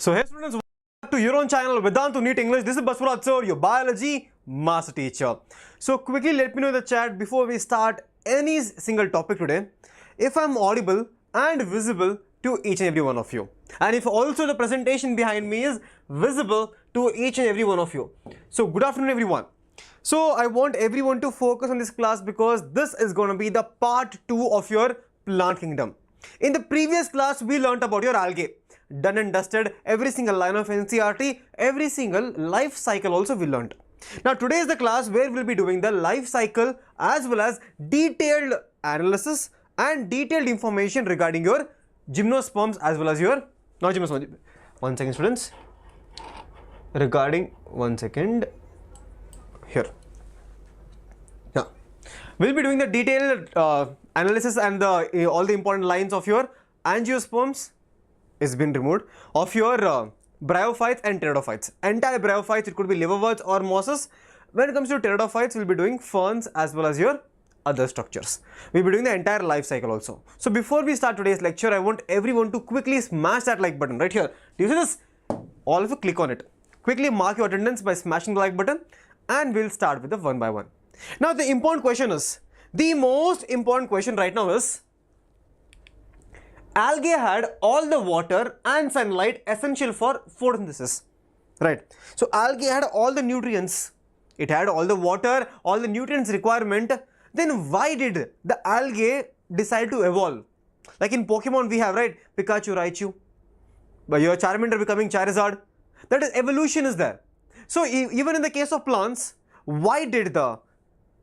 So hey students, welcome to your own channel Vedantu Neet English. This is Baswara sir, your biology master teacher. So quickly let me know in the chat before we start any single topic today, if I'm audible and visible to each and every one of you, and if also the presentation behind me is visible to each and every one of you. So good afternoon everyone. So I want everyone to focus on this class because this is going to be the part 2 of your plant kingdom. In the previous class we learnt about your algae. Done and dusted every single line of NCERT, every single life cycle also we learnt. Now today is the class where we'll be doing the life cycle as well as detailed analysis and detailed information regarding your gymnosperms as well as your not gymnosperms. One second students. Regarding one second here. Yeah, we'll be doing the detailed analysis and the all the important lines of your angiosperms is been removed, of your bryophytes and pteridophytes. Entire bryophytes, it could be liverworts or mosses. When it comes to pteridophytes, we'll be doing ferns as well as your other structures. We'll be doing the entire life cycle also. So before we start today's lecture, I want everyone to quickly smash that like button right here. Do you see this? All of you click on it. Quickly mark your attendance by smashing the like button and we'll start with the one by one. Now the important question is, the most important question right now is, algae had all the water and sunlight essential for photosynthesis, right? So algae had all the nutrients, it had all the water, all the nutrients requirement. Then why did the algae decide to evolve? Like in Pokemon we have, right, Pikachu, Raichu, but your Charmander becoming Charizard. That is, evolution is there. So even in the case of plants, why did the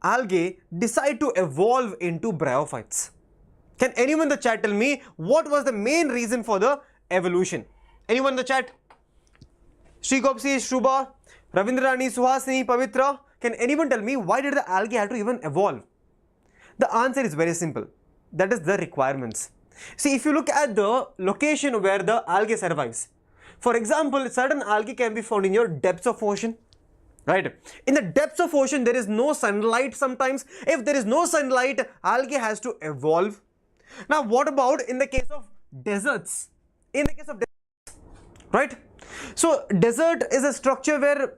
algae decide to evolve into bryophytes? Can anyone in the chat tell me what was the main reason for the evolution? Anyone in the chat? Sri Gopsi, Shruba, Ravindrani, Suhasini, Pavitra. Can anyone tell me why did the algae have to even evolve? The answer is very simple. That is the requirements. See, if you look at the location where the algae survives, for example, certain algae can be found in your depths of ocean. Right? In the depths of ocean, there is no sunlight sometimes. If there is no sunlight, algae has to evolve. Now, what about in the case of deserts? In the case of deserts, right? So, desert is a structure where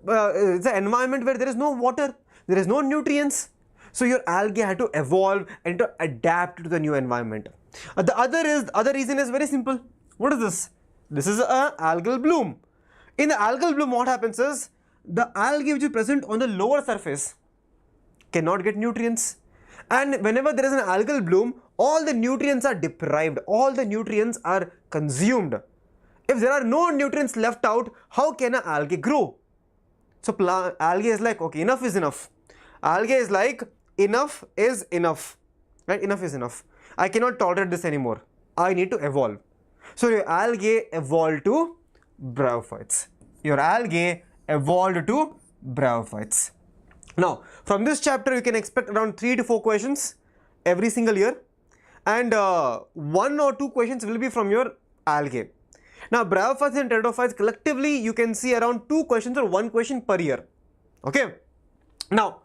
it's an environment where there is no water, there is no nutrients. So, your algae had to evolve and to adapt to the new environment. The other reason is very simple. What is this? This is a algal bloom. In the algal bloom, what happens is, the algae which is present on the lower surface cannot get nutrients, and whenever there is an algal bloom, all the nutrients are deprived, all the nutrients are consumed. If there are no nutrients left out, how can an algae grow? So algae is like, okay, enough is enough. Algae is like, enough is enough, right? Enough is enough. I cannot tolerate this anymore. I need to evolve. So your algae evolved to bryophytes. Your algae evolved to bryophytes. Now, from this chapter, you can expect around 3 to 4 questions every single year, and 1 or 2 questions will be from your algae. Now, bryophytes and pteridophytes collectively, you can see around 2 questions or 1 question per year. Okay. Now,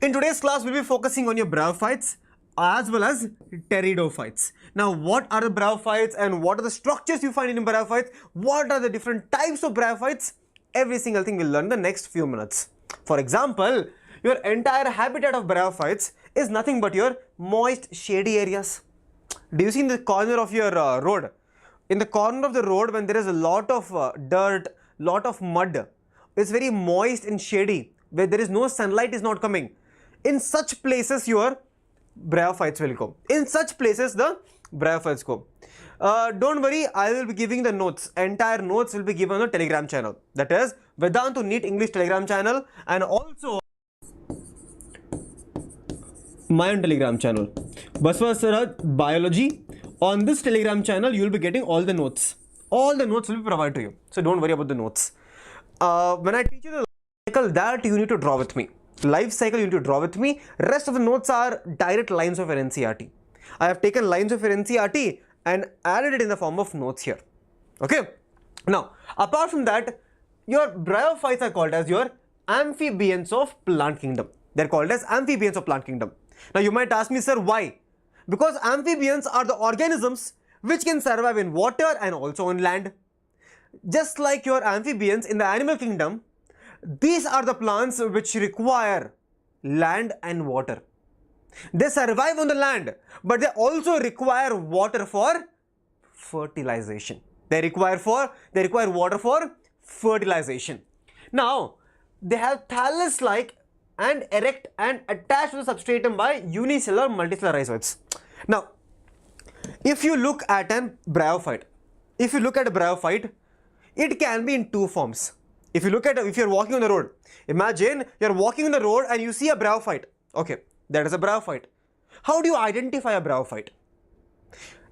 in today's class, we'll be focusing on your bryophytes as well as pteridophytes. Now, what are the bryophytes and what are the structures you find in bryophytes? What are the different types of bryophytes? Every single thing we'll learn in the next few minutes. For example, your entire habitat of bryophytes is nothing but your moist, shady areas. Do you see in the corner of your road? In the corner of the road, when there is a lot of dirt, lot of mud, it's very moist and shady, where there is no sunlight is not coming. In such places, your bryophytes will go. In such places, the bryophytes go. Don't worry, I will be giving the notes. Entire notes will be given on the Telegram channel. That is Vedantu Neet English Telegram channel, and also my own Telegram channel, Baswara Biology. On this Telegram channel, you will be getting all the notes. All the notes will be provided to you. So don't worry about the notes. When I teach you the life cycle, that you need to draw with me. Life cycle you need to draw with me. Rest of the notes are direct lines of your NCERT. I have taken lines of your NCERT and added it in the form of notes here. Okay. Now, apart from that, your bryophytes are called as your amphibians of plant kingdom. They are called as amphibians of plant kingdom. Now, you might ask me, sir, why? Because amphibians are the organisms which can survive in water and also on land. just like your amphibians in the animal kingdom, these are the plants which require land and water. They survive on the land, but they also require water for fertilization. They require water for fertilization. Now, they have thallus-like and erect and attached to the substratum by unicellular multicellular rhizoids. Now, if you look at a bryophyte, it can be in two forms. If you're walking on the road, imagine you're walking on the road and you see a bryophyte. Okay, that is a bryophyte. How do you identify a bryophyte?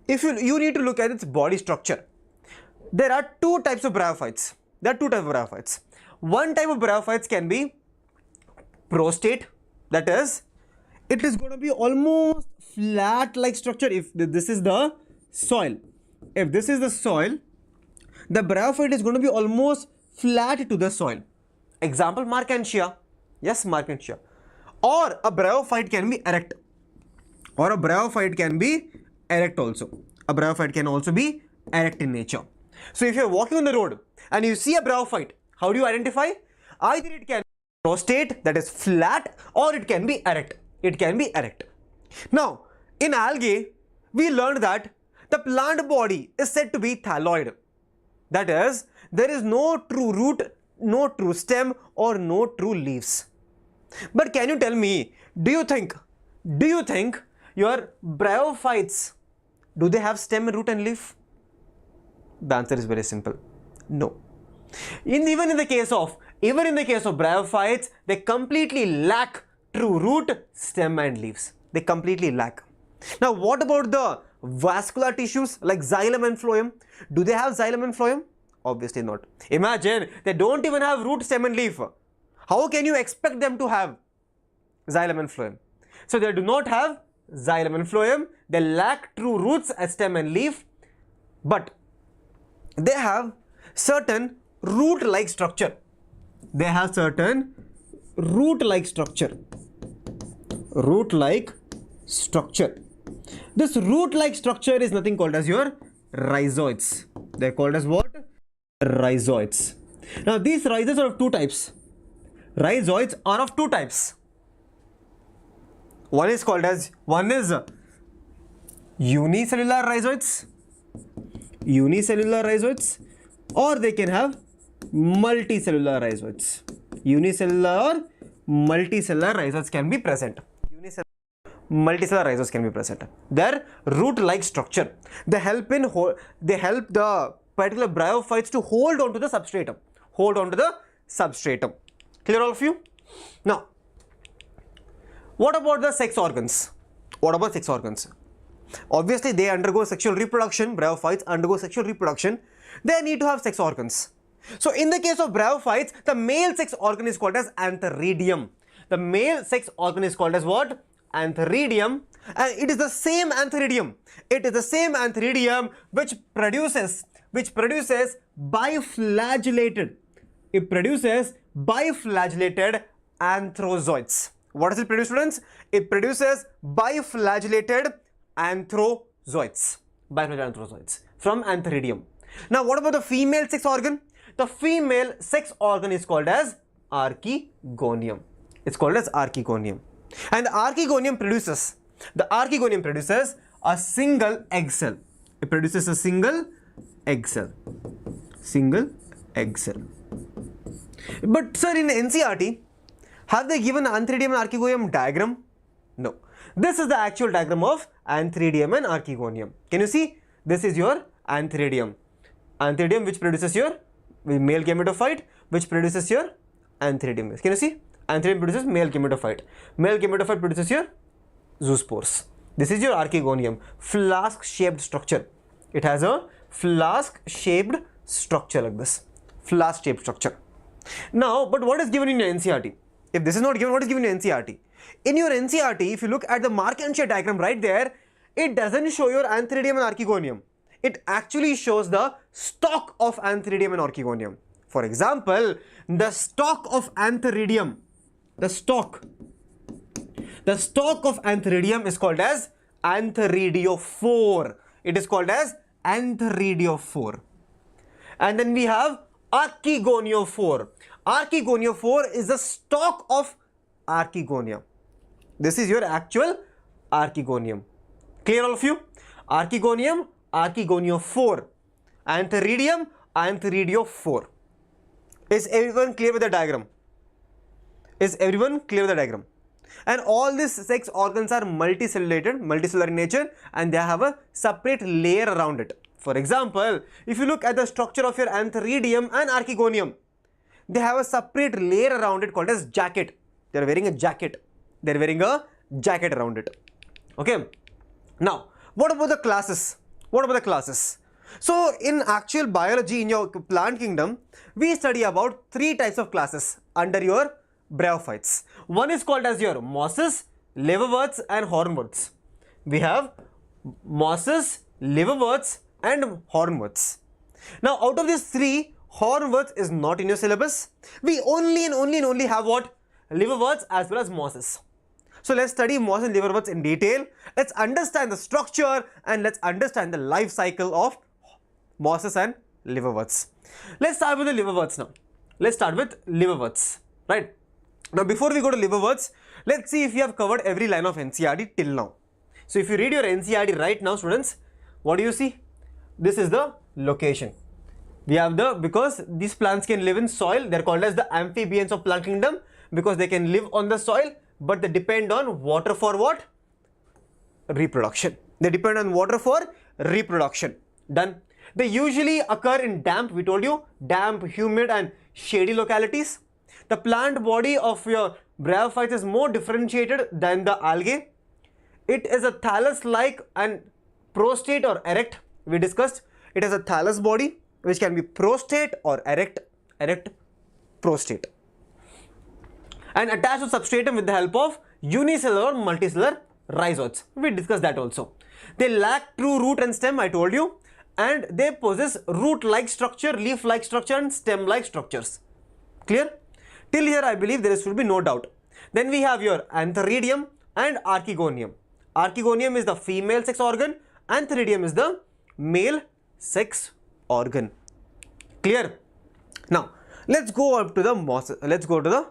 You need to look at its body structure. There are two types of bryophytes. One type of bryophytes can be prostate, that is, it is going to be almost flat like structure. If this is the soil, the bryophyte is going to be almost flat to the soil. Example, Markantia. Yes, Markantia. Or a bryophyte can be erect. Or a bryophyte can be erect also. A bryophyte can also be erect in nature. So if you're walking on the road and you see a bryophyte, how do you identify? Either it can be prostate, that is flat, or it can be erect. Now, in algae, we learned that the plant body is said to be thalloid. That is, there is no true root, no true stem, or no true leaves. But can you tell me, do you think your bryophytes, do they have stem, root and leaf? The answer is very simple. No. Even in the case of bryophytes, they completely lack true root, stem and leaves. They completely lack. Now, what about the vascular tissues like xylem and phloem? Do they have xylem and phloem? Obviously not. Imagine they don't even have root, stem and leaf. How can you expect them to have xylem and phloem? So they do not have xylem and phloem. They lack true roots, stem and leaf, but they have certain root-like structure. This root-like structure is nothing called as your rhizoids. They are called as what? Rhizoids. Now these rhizoids are of two types. One is unicellular rhizoids, or they can have multicellular rhizoids. Unicellular or multicellular rhizoids can be present. Their root-like structure. They help the particular bryophytes to hold on to the substratum. Clear, all of you? Now, what about the sex organs? Obviously, they undergo sexual reproduction. Bryophytes undergo sexual reproduction. They need to have sex organs. So, in the case of bryophytes, the male sex organ is called as antheridium. The male sex organ is called as what? Antheridium. And it is the same antheridium. Which produces biflagellated. It produces biflagellated anthrozoids. What does it produce, students? It produces biflagellated anthrozoids from antheridium. Now, what about the female sex organ? The female sex organ is called as archegonium. And the archegonium produces a single egg cell. It produces a single egg cell. But sir, in NCERT, have they given antheridium and archegonium diagram? No. This is the actual diagram of antheridium and archegonium. Can you see? This is your antheridium. Antheridium which produces your male gametophyte, which produces your antheridium. Can you see? Antheridium produces male gametophyte. Male gametophyte produces your zoospores. This is your archegonium. Flask-shaped structure. It has a flask-shaped structure like this. Flask-shaped structure. Now, but what is given in your NCERT? If this is not given, what is given in your NCERT? In your NCERT, if you look at the Markantia diagram right there, it doesn't show your antheridium and archegonium. It actually shows the stalk of antheridium and archegonium. For example, the stalk of antheridium, the stalk of antheridium is called as antheridiophore. It is called as antheridiophore. And then we have archegoniophore. Archegoniophore is the stalk of archegonia. This is your actual archegonium. Clear, all of you? Archegonium, archegoniophore. Antheridium, antheridiophore. Is everyone clear with the diagram? Is everyone clear with the diagram? And all these 6 organs are multicellular in nature, and they have a separate layer around it. For example, if you look at the structure of your antheridium and archegonium, they have a separate layer around it called as jacket. They are wearing a jacket. They are wearing a jacket around it. Okay. Now, what about the classes? What about the classes? So, in actual biology, in your plant kingdom, we study about 3 types of classes under your bryophytes. One is called as your mosses, liverworts and hornworts. We have mosses, liverworts and hornworts. Now, out of these 3, hornworts is not in your syllabus. We only have what? Liverworts as well as mosses. So, let's study mosses and liverworts in detail. Let's understand the structure and let's understand the life cycle of mosses and liverworts. Let's start with the liverworts now. Let's start with liverworts, right? Now, before we go to liverworts, let's see if we have covered every line of NCERT till now. So, if you read your NCERT right now, students, what do you see? This is the location. We have because these plants can live in soil, they are called as the amphibians of plant kingdom because they can live on the soil, but they depend on water for what? Reproduction. They depend on water for reproduction. Done. They usually occur in damp, we told you, damp, humid and shady localities. The plant body of your bryophytes is more differentiated than the algae. It is a thallus-like and prostate or erect. We discussed it has a thallus body which can be prostate or erect prostate, and attached to substratum with the help of unicellular or multicellular rhizoids. We discussed that also. They lack true root and stem, I told you, and they possess root-like structure, leaf-like structure and stem-like structures. Clear? Till here I believe there should be no doubt. Then we have your antheridium and archegonium. Archegonium is the female sex organ, antheridium is the male sex organ. Clear? Now, let's go up to the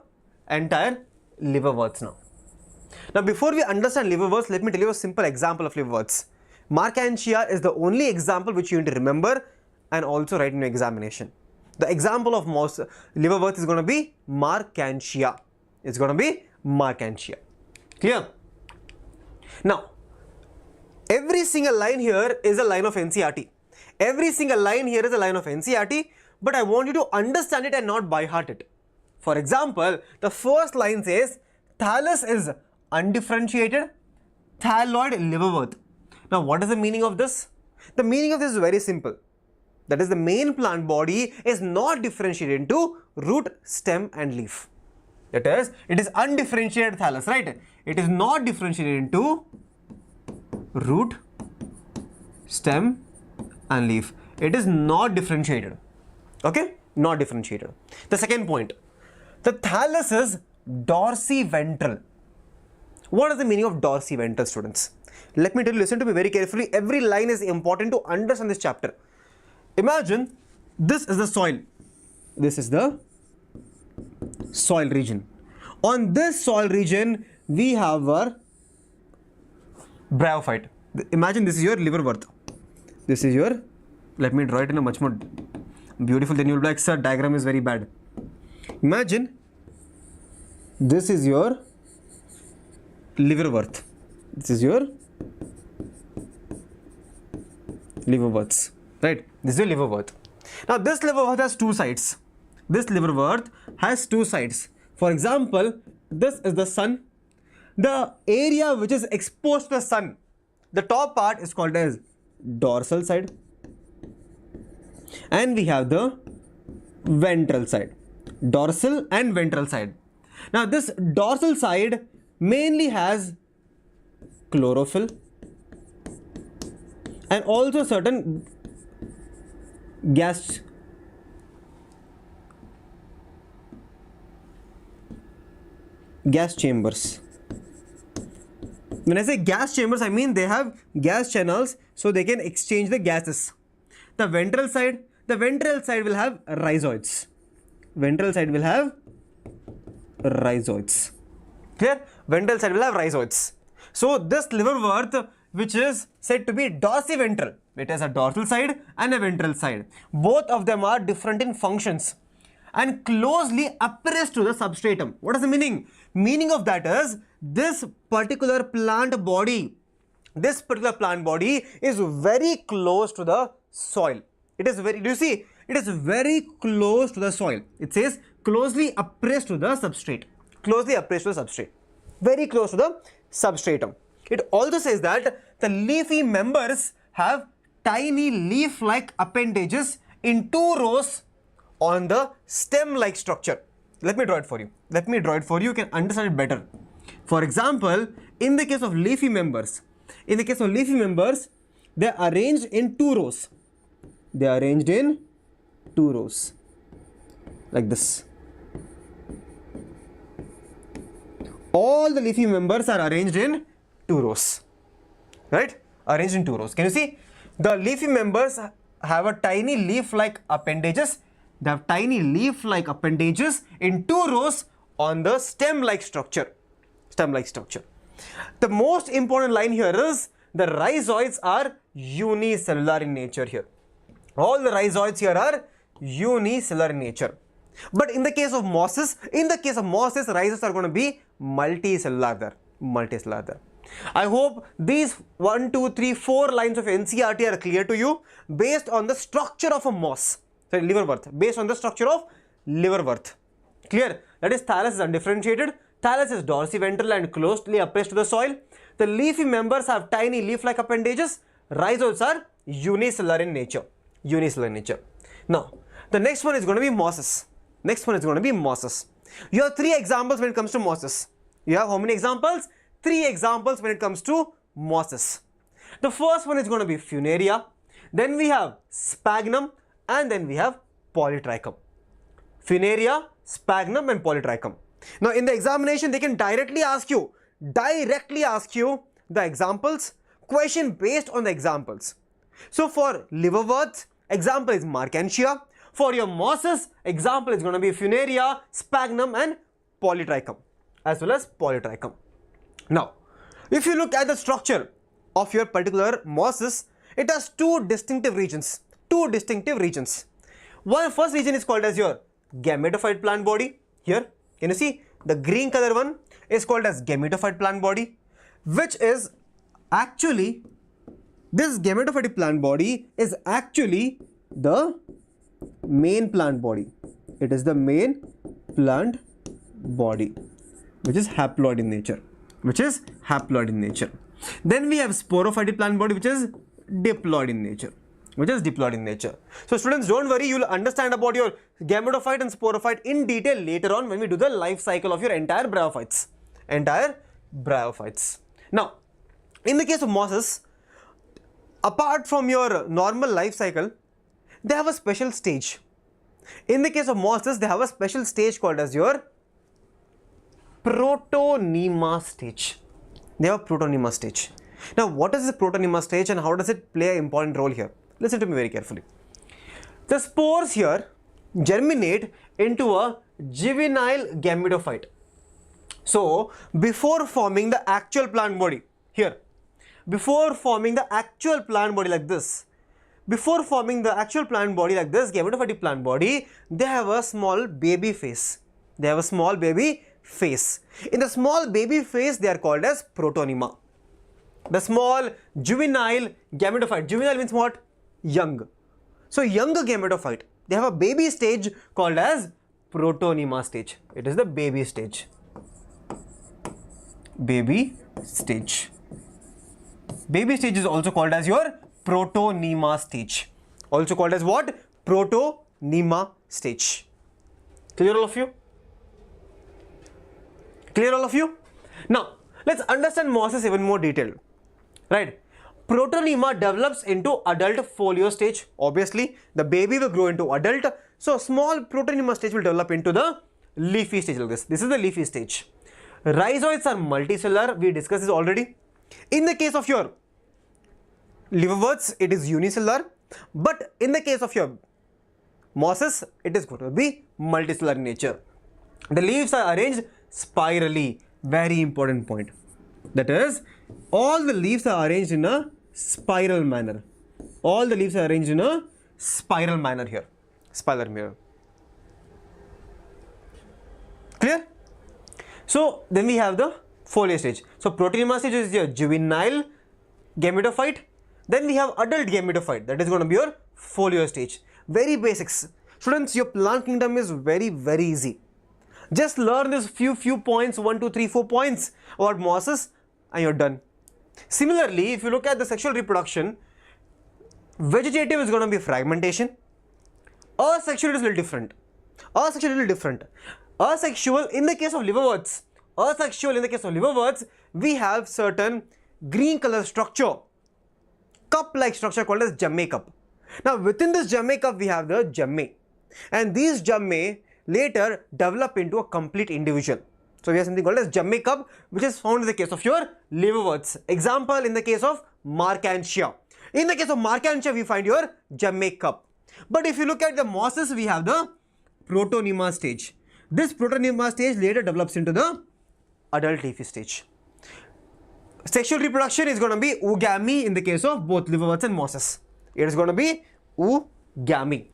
entire liverworts now. Now, before we understand liverworts, let me tell you a simple example of liverworts. Markantia is the only example which you need to remember and also write in your examination. The example of liverworts is going to be Markantia. It's going to be Markantia. Clear? Now, every single line here is a line of NCERT. Every single line here is a line of NCERT, but I want you to understand it and not by heart it. For example, the first line says thallus is undifferentiated thalloid liverwort. Now, what is the meaning of this? The meaning of this is very simple. That is, the main plant body is not differentiated into root, stem and leaf. That is, it is undifferentiated thallus, right? It is not differentiated into root, stem and leaf. It is not differentiated. Okay? Not differentiated. The second point, the thallus is dorsiventral. What is the meaning of dorsiventral, students? Let me tell you, listen to me very carefully. Every line is important to understand this chapter. Imagine this is the soil. This is the soil region. On this soil region, we have our bryophyte. Imagine this is your liverwort. This is your, let me draw it in a much more beautiful, then you'll be like, sir, diagram is very bad. Imagine this is your liverwort. This is your liverworts, right? This is your liverwort. Now, this liverwort has two sides. This liverwort has two sides. For example, this is the sun. The area which is exposed to the sun, the top part is called as dorsal side. And we have the ventral side. Dorsal and ventral side. Now, this dorsal side mainly has chlorophyll and also certain gas chambers. When I say gas chambers, I mean they have gas channels so they can exchange the gases. The ventral side, the ventral side will have rhizoids. Ventral side will have rhizoids. Clear? Ventral side will have rhizoids. So this liverwort, which is said to be dorsiventral, it has a dorsal side and a ventral side. Both of them are different in functions and closely appressed to the substratum. What is the meaning? Meaning of that is this particular plant body is very close to the soil. It is very, do you see? It is very close to the soil. It says closely appressed to the substrate. Closely appressed to the substrate. Very close to the substratum. It also says that the leafy members have tiny leaf-like appendages in 2 rows on the stem-like structure. Let me draw it for you. You can understand it better. For example, in the case of leafy members, they are arranged in 2 rows. They are arranged in 2 rows like this. All the leafy members are arranged in 2 rows, right? Arranged in 2 rows. Can you see? The leafy members have a tiny leaf-like appendages. They have tiny leaf-like appendages in 2 rows on the stem-like structure. The most important line here is the rhizoids are unicellular in nature here. All the rhizoids here are unicellular in nature. But in the case of mosses, rhizoids are going to be multicellular there. I hope these 1, 2, 3, 4 lines of NCERT are clear to you based on the structure of a moss. Sorry, liverwort. Based on the structure of liverwort. Clear? That is, thallus is undifferentiated. Thallus is dorsiventral and closely appressed to the soil. The leafy members have tiny leaf-like appendages. Rhizoids are unicellular in nature. Now, the next one is going to be mosses. You have 3 examples when it comes to mosses. You have how many examples? 3 examples when it comes to mosses. The first one is going to be funaria. Then we have sphagnum, and then we have polytrichum. Funaria, sphagnum, and polytrichum. Now, in the examination, they can directly ask you the examples, question based on the examples. So, for liverworts, example is Markantia. For your mosses, example is going to be funaria, sphagnum, and polytrichum, as well as polytrichum. Now, if you look at the structure of your particular mosses, it has 2 distinctive regions. One first region is called as your gametophyte plant body. Here, can you see the green color one is called as gametophyte plant body, which is actually, this gametophyte plant body is actually the main plant body. It is the main plant body, which is haploid in nature. Then we have sporophyte plant body, which is diploid in nature. So students, don't worry, you will understand about your gametophyte and sporophyte in detail later on when we do the life cycle of your entire bryophytes. Now, in the case of mosses, apart from your normal life cycle, they have a special stage. In the case of mosses, they have a special stage called as your protonema stage. Now, what is the protonema stage and how does it play an important role here? Listen to me very carefully. The spores here germinate into a juvenile gametophyte. So, before forming the actual plant body like this, gametophytic plant body, they have a small baby phase. In the small baby phase, they are called as protonema. The small juvenile gametophyte. Juvenile means what? Young. So, younger gametophyte, they have a baby stage called as protonema stage. It is the baby stage. Baby stage is also called as your protonema stage. Also called as what? Protonema stage. Clear all of you? Now, let's understand mosses even more detailed. Right? Protonema develops into adult folio stage. Obviously, the baby will grow into adult. So, small protonema stage will develop into the leafy stage like this. This is the leafy stage. Rhizoids are multicellular. We discussed this already. In the case of your liverworts, it is unicellular. But in the case of your Mosses, it is going to be multicellular in nature. The leaves are arranged spirally. Very important point. That is, all the leaves are arranged in a spiral manner. All the leaves are arranged in a spiral manner here. Spiral manner. Clear? So then we have the foliar stage. So protonema stage is your juvenile gametophyte. Then we have adult gametophyte. That is going to be your foliar stage. Very basics. Students, your plant kingdom is very easy. Just learn this few points, 1, 2, 3, 4 points about mosses and you're done. Similarly, if you look at the sexual reproduction, vegetative is going to be fragmentation. Asexual is a little different. Asexual in the case of liverworts, we have certain green color structure, cup-like structure called as gemme cup. Now within this gemme cup we have the gemme, and these gemme later develop into a complete individual. So we have something called as gemme cup, which is found in the case of your liverworts. Example, in the case of Markantia. In the case of Markantia, we find your gemme cup. But if you look at the mosses, we have the protonema stage. This protonema stage later develops into the adult leafy stage. Sexual reproduction is going to be oogamy in the case of both liverworts and mosses. It is going to be oogamy.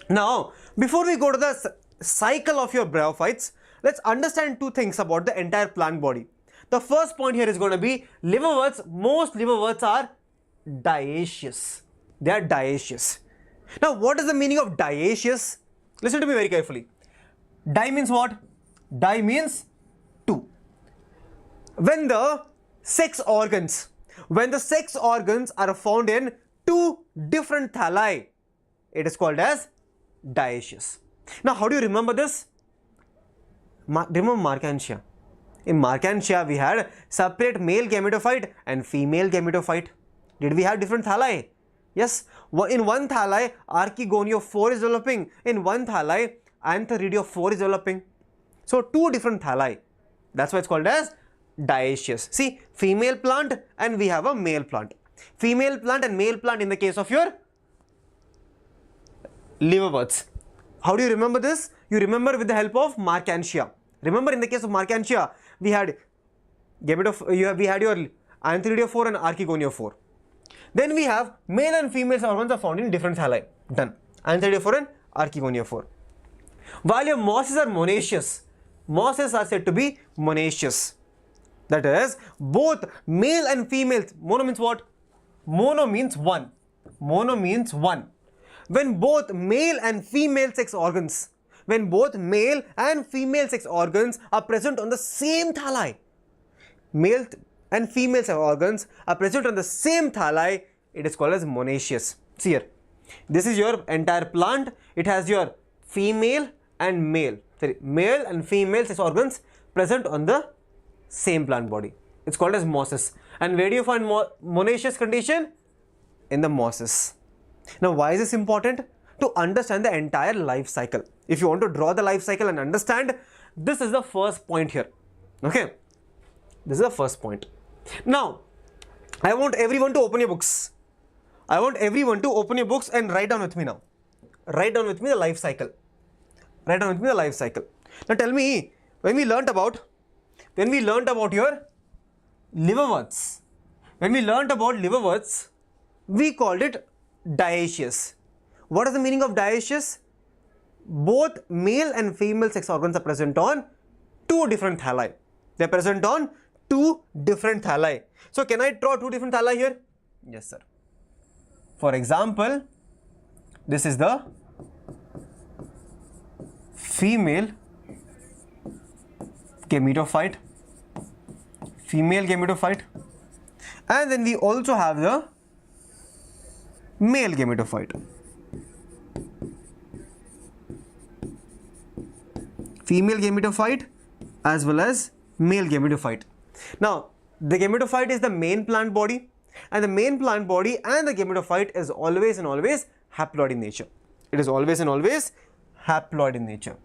Now, before we go to the cycle of your bryophytes, let's understand two things about the entire plant body. The first point here is going to be liverworts. Most liverworts are dioecious. They are dioecious. Now, what is the meaning of dioecious? Listen to me very carefully. Di means what? Di means two. When the sex organs are found in two different thalli, it is called as dioecious. Now, how do you remember this? Remember Markantia. In Markantia, we had separate male gametophyte and female gametophyte. Did we have different thalli? Yes. In one thalli, archegoniophore is developing. In one thalli, antheridiophore is developing. So, two different thalli. That's why it's called as dioecious. See, female plant and we have a male plant. Female plant and male plant in the case of your liverworts. How do you remember this? You remember with the help of Markantia. Remember, in the case of Markantia, we had your antheridiophore and archegoniophore. Then we have male and female organs are found in different thalli. Done. Antheridiophore and archegoniophore. While your mosses are monoecious, mosses are said to be monoecious. That is, both male and female. Mono means what? Mono means one. Mono means one. When both male and female sex organs, are present on the same thalli, male and female sex organs are present on the same thalli, it is called as monoecious. See here, this is your entire plant. It has your male and female sex organs present on the same plant body. It's called as mosses. And where do you find monoecious condition? In the mosses. Now, why is this important? To understand the entire life cycle. If you want to draw the life cycle and understand, this is the first point here. Okay, this is the first point. Now, I want everyone to open your books. And write down with me now. Write down with me the life cycle. Now tell me, when we learnt about your liverworts, we called it dioecious. What is the meaning of dioecious? Both male and female sex organs are present on two different thalli. They are present on two different thalli. So, can I draw two different thalli here? Yes, sir. For example, this is the female gametophyte, and then we also have the male gametophyte. Female gametophyte as well as male gametophyte. Now, the gametophyte is the main plant body, and the main plant body and the gametophyte is always and always haploid in nature. It is always and always haploid in nature.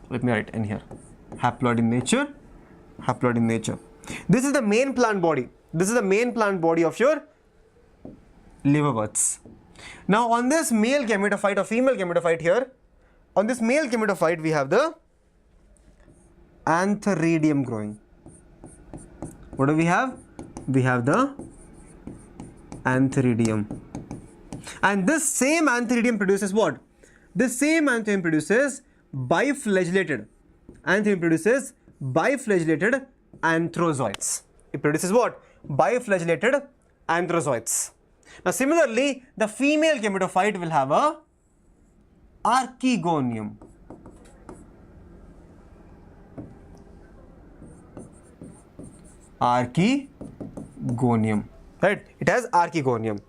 Let me write in here. Haploid in nature. This is the main plant body. This is the main plant body of your liverworts. Now on this male gametophyte or female gametophyte here, on this male gametophyte we have the antheridium growing. What do we have? We have the antheridium. And this same antheridium produces what? This same antheridium produces biflagellated. Antheridium produces biflagellated anthrozoids. It produces what? Biflagellated anthrozoids. Now similarly, the female gametophyte will have a archegonium. Archegonium, right? It has archegonium.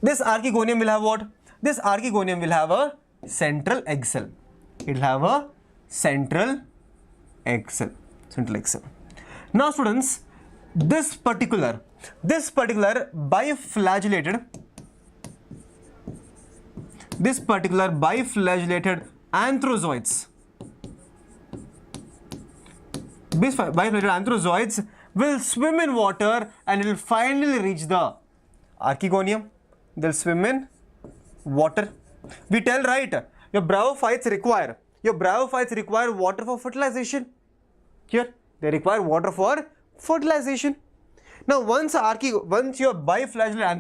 This archegonium will have what? This archegonium will have a central egg cell. It will have a central egg cell. Central egg cell. Now students, this particular biflagellated anthrozoids, biflagellated anthrozoids will swim in water and it will finally reach the archegonium. They'll swim in water. We tell, right, your bryophytes require water for fertilization. Here they require water for fertilization. Now once your biflagellated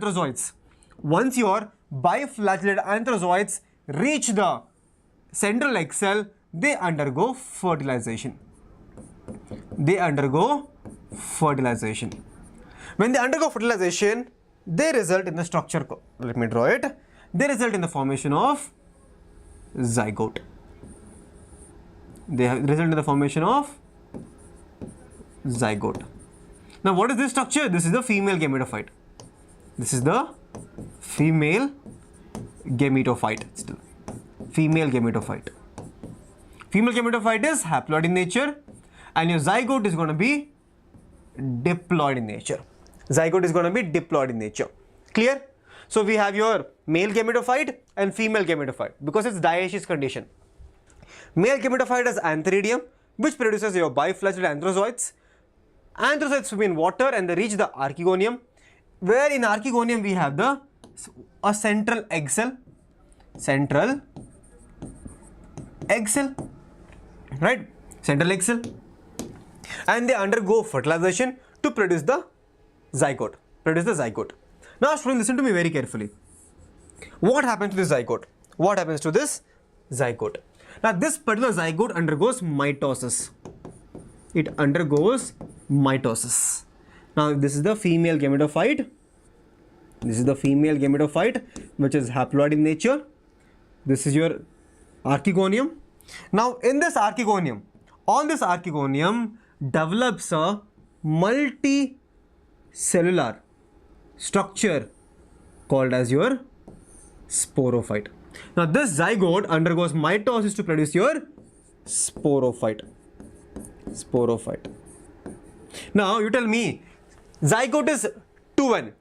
anthrozoids reach the central egg cell, they undergo fertilization. When they undergo fertilization, they result in the structure. Let me draw it. They result in the formation of zygote. They result in the formation of zygote. Now what is this structure? This is the female gametophyte. This is the female gametophyte. Still, female gametophyte. Female gametophyte is haploid in nature, and your zygote is going to be diploid in nature. Zygote is going to be diploid in nature. Clear? So we have your male gametophyte and female gametophyte because it's dioecious condition. Male gametophyte has antheridium, which produces your biflagellated anthrozoids. Anthrozoids swim in water and they reach the archegonium, where in archegonium we have a central egg cell. Central egg cell, right? Central egg cell. And they undergo fertilization to produce the zygote. Now students, listen to me very carefully. What happens to this zygote? Now this particular zygote undergoes mitosis. It undergoes mitosis. Now this is the female gametophyte. Which is haploid in nature. This is your archegonium. Now in this archegonium, develops a multicellular structure called as your sporophyte. Now this zygote undergoes mitosis to produce your sporophyte. Now you tell me, zygote is 2N.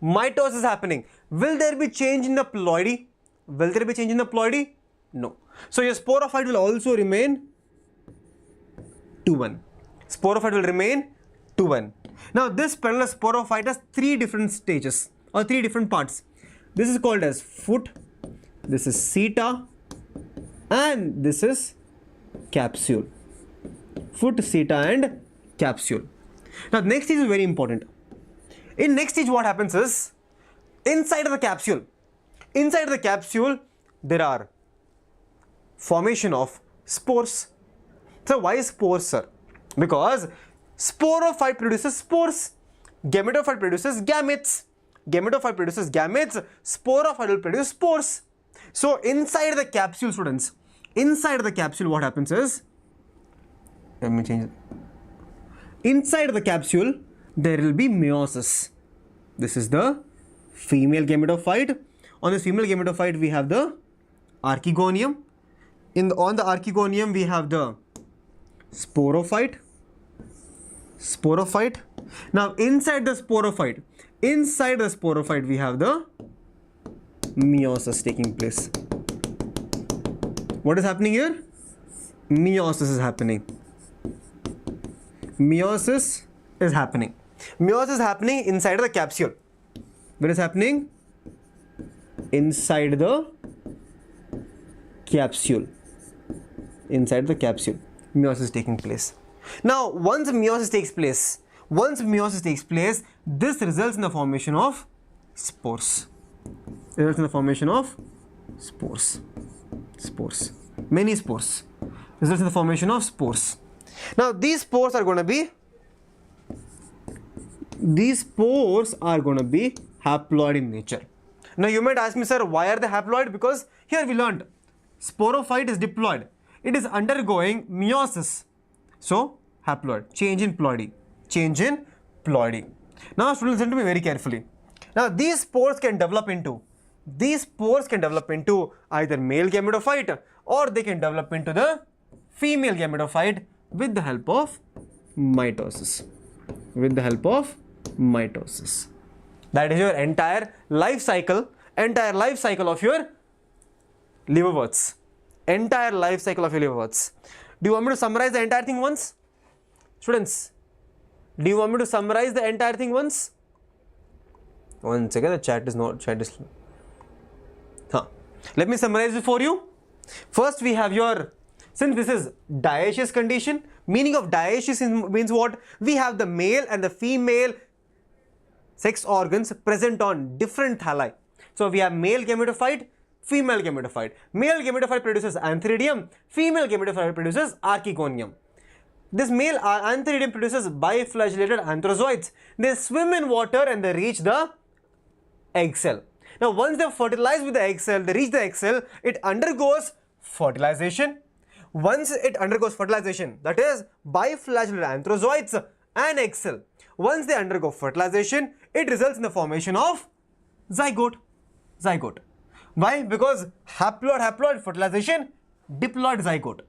Mitosis is happening. Will there be change in the ploidy? No. So your sporophyte will also remain 2N. Now this particular sporophyte has 3 different stages or 3 different parts. This is called as foot, this is seta, and this is capsule. Foot, seta, and capsule. Now next stage is very important. In next stage what happens is, inside the capsule there are formation of spores. So why spores, sir? Because sporophyte produces spores, gametophyte produces gametes. Sporophyte will produce spores. So inside the capsule, students, what happens is, let me change it. Inside the capsule there will be meiosis. This is the female gametophyte. On this female gametophyte we have the archegonium. On the archegonium we have the sporophyte. Now inside the sporophyte we have the meiosis taking place. What is happening here? Meiosis is happening inside the capsule. What is happening? inside the capsule. Inside the capsule, meiosis is taking place. Now, once meiosis takes place, this results in the formation of spores. Many spores. Results in the formation of spores. Now, these spores are going to be haploid in nature. Now, you might ask me, sir, why are they haploid? Because here we learned sporophyte is diploid. It is undergoing meiosis. So, haploid. Change in ploidy. Now, students, listen to me very carefully. Now, these spores can develop into either male gametophyte or they can develop into the female gametophyte with the help of mitosis. That is your entire life cycle of your liverworts. Do you want me to summarize the entire thing once? Students, do you want me to summarize the entire thing once? One second, the chat is let me summarize it for you. First, we have since this is dioecious condition, meaning of dioecious means what? We have the male and the female sex organs present on different thalli. So, we have male gametophyte, female gametophyte. Male gametophyte produces antheridium, female gametophyte produces archegonium. This male antheridium produces biflagellated anthrozoids. They swim in water and they reach the egg cell. Now, once they fertilize with the egg cell, they reach the egg cell, it undergoes fertilization. Once it undergoes fertilization, that is biflagellated anthrozoids and egg cell. Once they undergo fertilization, it results in the formation of zygote. Why? Because haploid fertilization, diploid zygote.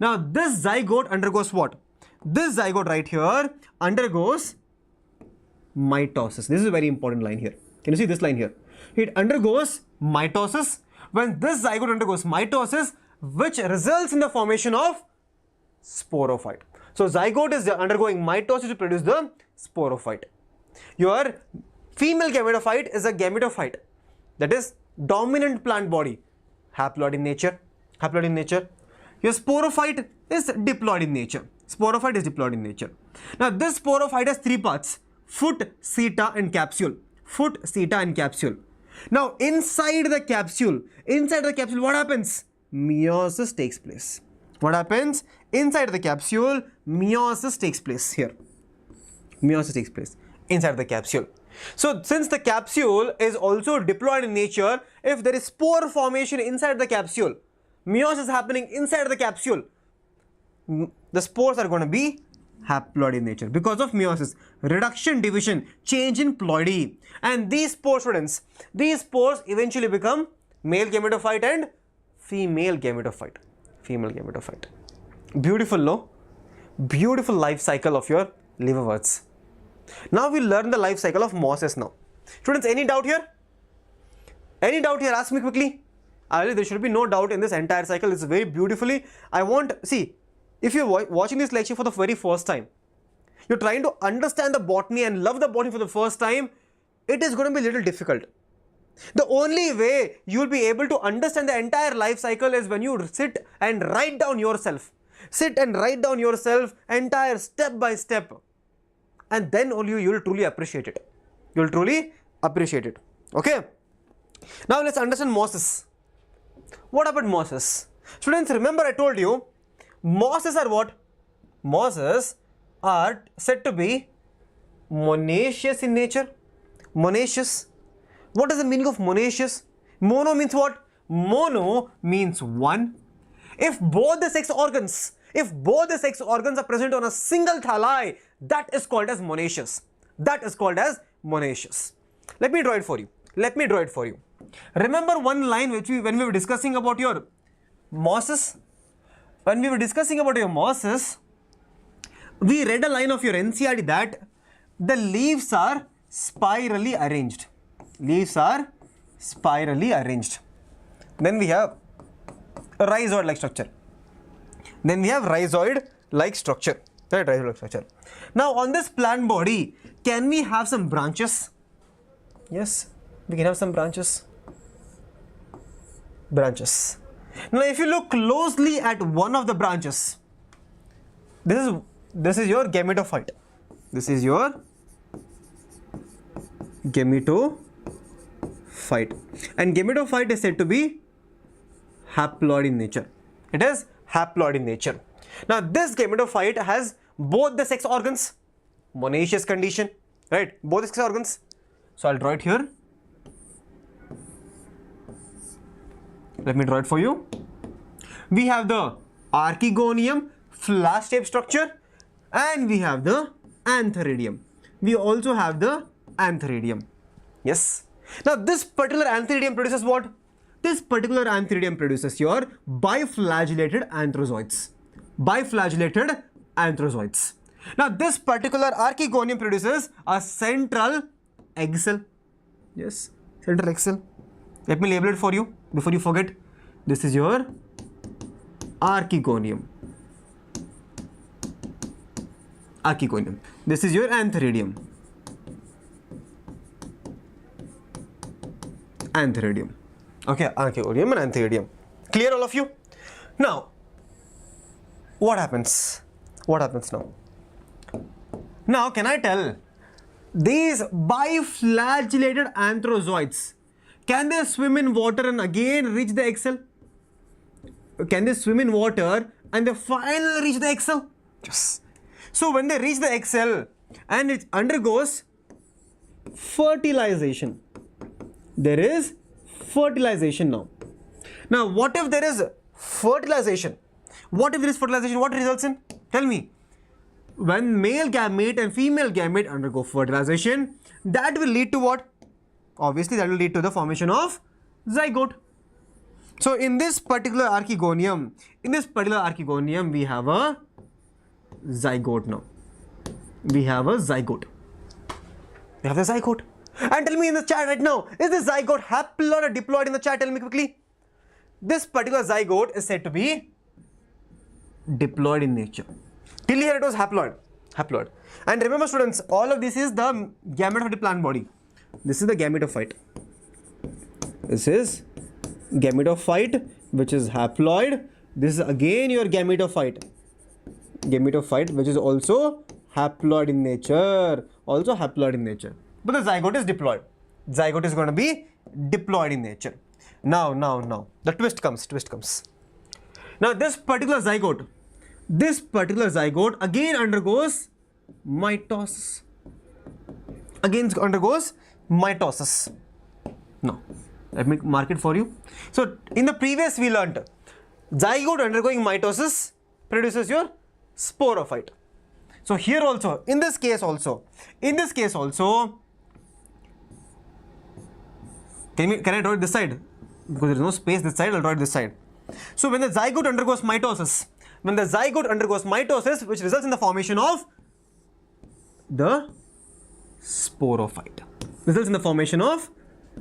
Now, this zygote undergoes what? This zygote right here undergoes mitosis. This is a very important line here. Can you see this line here? It undergoes mitosis. When this zygote undergoes mitosis, which results in the formation of sporophyte. So, zygote is undergoing mitosis to produce the sporophyte. Your female gametophyte is a gametophyte, that is dominant plant body, haploid in nature. Your sporophyte is diploid in nature. Now, this sporophyte has three parts: foot, seta and capsule. Now, inside the capsule, what happens? Meiosis takes place. What happens? Inside the capsule, meiosis takes place here. Inside the capsule. So, since the capsule is also diploid in nature, if there is spore formation inside the capsule, meiosis happening inside the capsule, the spores are going to be haploid in nature because of meiosis, reduction, division, change in ploidy. And these spores, students, eventually become male gametophyte and female gametophyte. Beautiful, no? Beautiful life cycle of your liverworts. Now we learn the life cycle of mosses now. Students, any doubt here? Ask me quickly. There should be no doubt in this entire cycle. It's very beautifully. If you're watching this lecture for the very first time, you're trying to understand the botany and love the botany for the first time, it is going to be a little difficult. The only way you will be able to understand the entire life cycle is when you sit and write down yourself. Entire step by step. And then only you will truly appreciate it. Okay. Now let's understand mosses. What about mosses? Students, remember I told you, mosses are what? Mosses are said to be monoecious in nature. Monoecious. What is the meaning of monoecious? Mono means what? Mono means one. If both the sex organs are present on a single thalli, that is called as monoecious. Let me draw it for you. Remember one line when we were discussing about your mosses? When we were discussing about your mosses, we read a line of your NCERT that the leaves are spirally arranged. Then we have a rhizoid-like structure. Now, on this plant body, can we have some branches? Yes, we can have some branches. branches. Now if you look closely at one of the branches, this is your gametophyte. This is your gametophyte, and gametophyte is said to be haploid in nature. It is haploid in nature. Now this gametophyte has both the sex organs, monoecious condition, right? Both the sex organs. So I'll draw it here. Let me draw it for you. We have the archegonium, flask-shaped structure, and we have the antheridium. We also have the antheridium. Yes. Now this particular antheridium produces what? This particular antheridium produces your biflagellated anthrozoids. Biflagellated anthrozoids. Now this particular archegonium produces a central egg cell. Yes, central egg cell. Let me label it for you before you forget. This is your archegonium. Archegonium. This is your antheridium. Antheridium. Okay, archegonium and antheridium. Clear, all of you? Now, what happens? What happens now? Now, can I tell these biflagellated anthrozoids, can they swim in water and again reach the egg cell? Can they swim in water and they finally reach the egg cell? Yes. So when they reach the egg cell and it undergoes fertilization, there is fertilization now. Now what if there is fertilization? What if there is fertilization? What results in? Tell me. When male gamete and female gamete undergo fertilization, that will lead to what? Obviously that will lead to the formation of zygote. So in this particular archegonium, we have a zygote now. We have a zygote. We have the zygote. And tell me in the chat right now, is this zygote haploid or diploid in the chat? Tell me quickly. This particular zygote is said to be diploid in nature. Till here it was haploid. Haploid. And remember students, all of this is the gamete of the plant body. This is the gametophyte. This is gametophyte, which is haploid. This is again your gametophyte. Gametophyte, which is also haploid in nature. Also haploid in nature. But the zygote is diploid. Zygote is going to be diploid in nature. Now, the twist comes. Now this particular zygote again undergoes mitosis. Now, let me mark it for you. So in the previous we learnt zygote undergoing mitosis produces your sporophyte. So here also, in this case also, can I draw it this side? Because there is no space this side, I'll draw it this side. So when the zygote undergoes mitosis, which results in the formation of the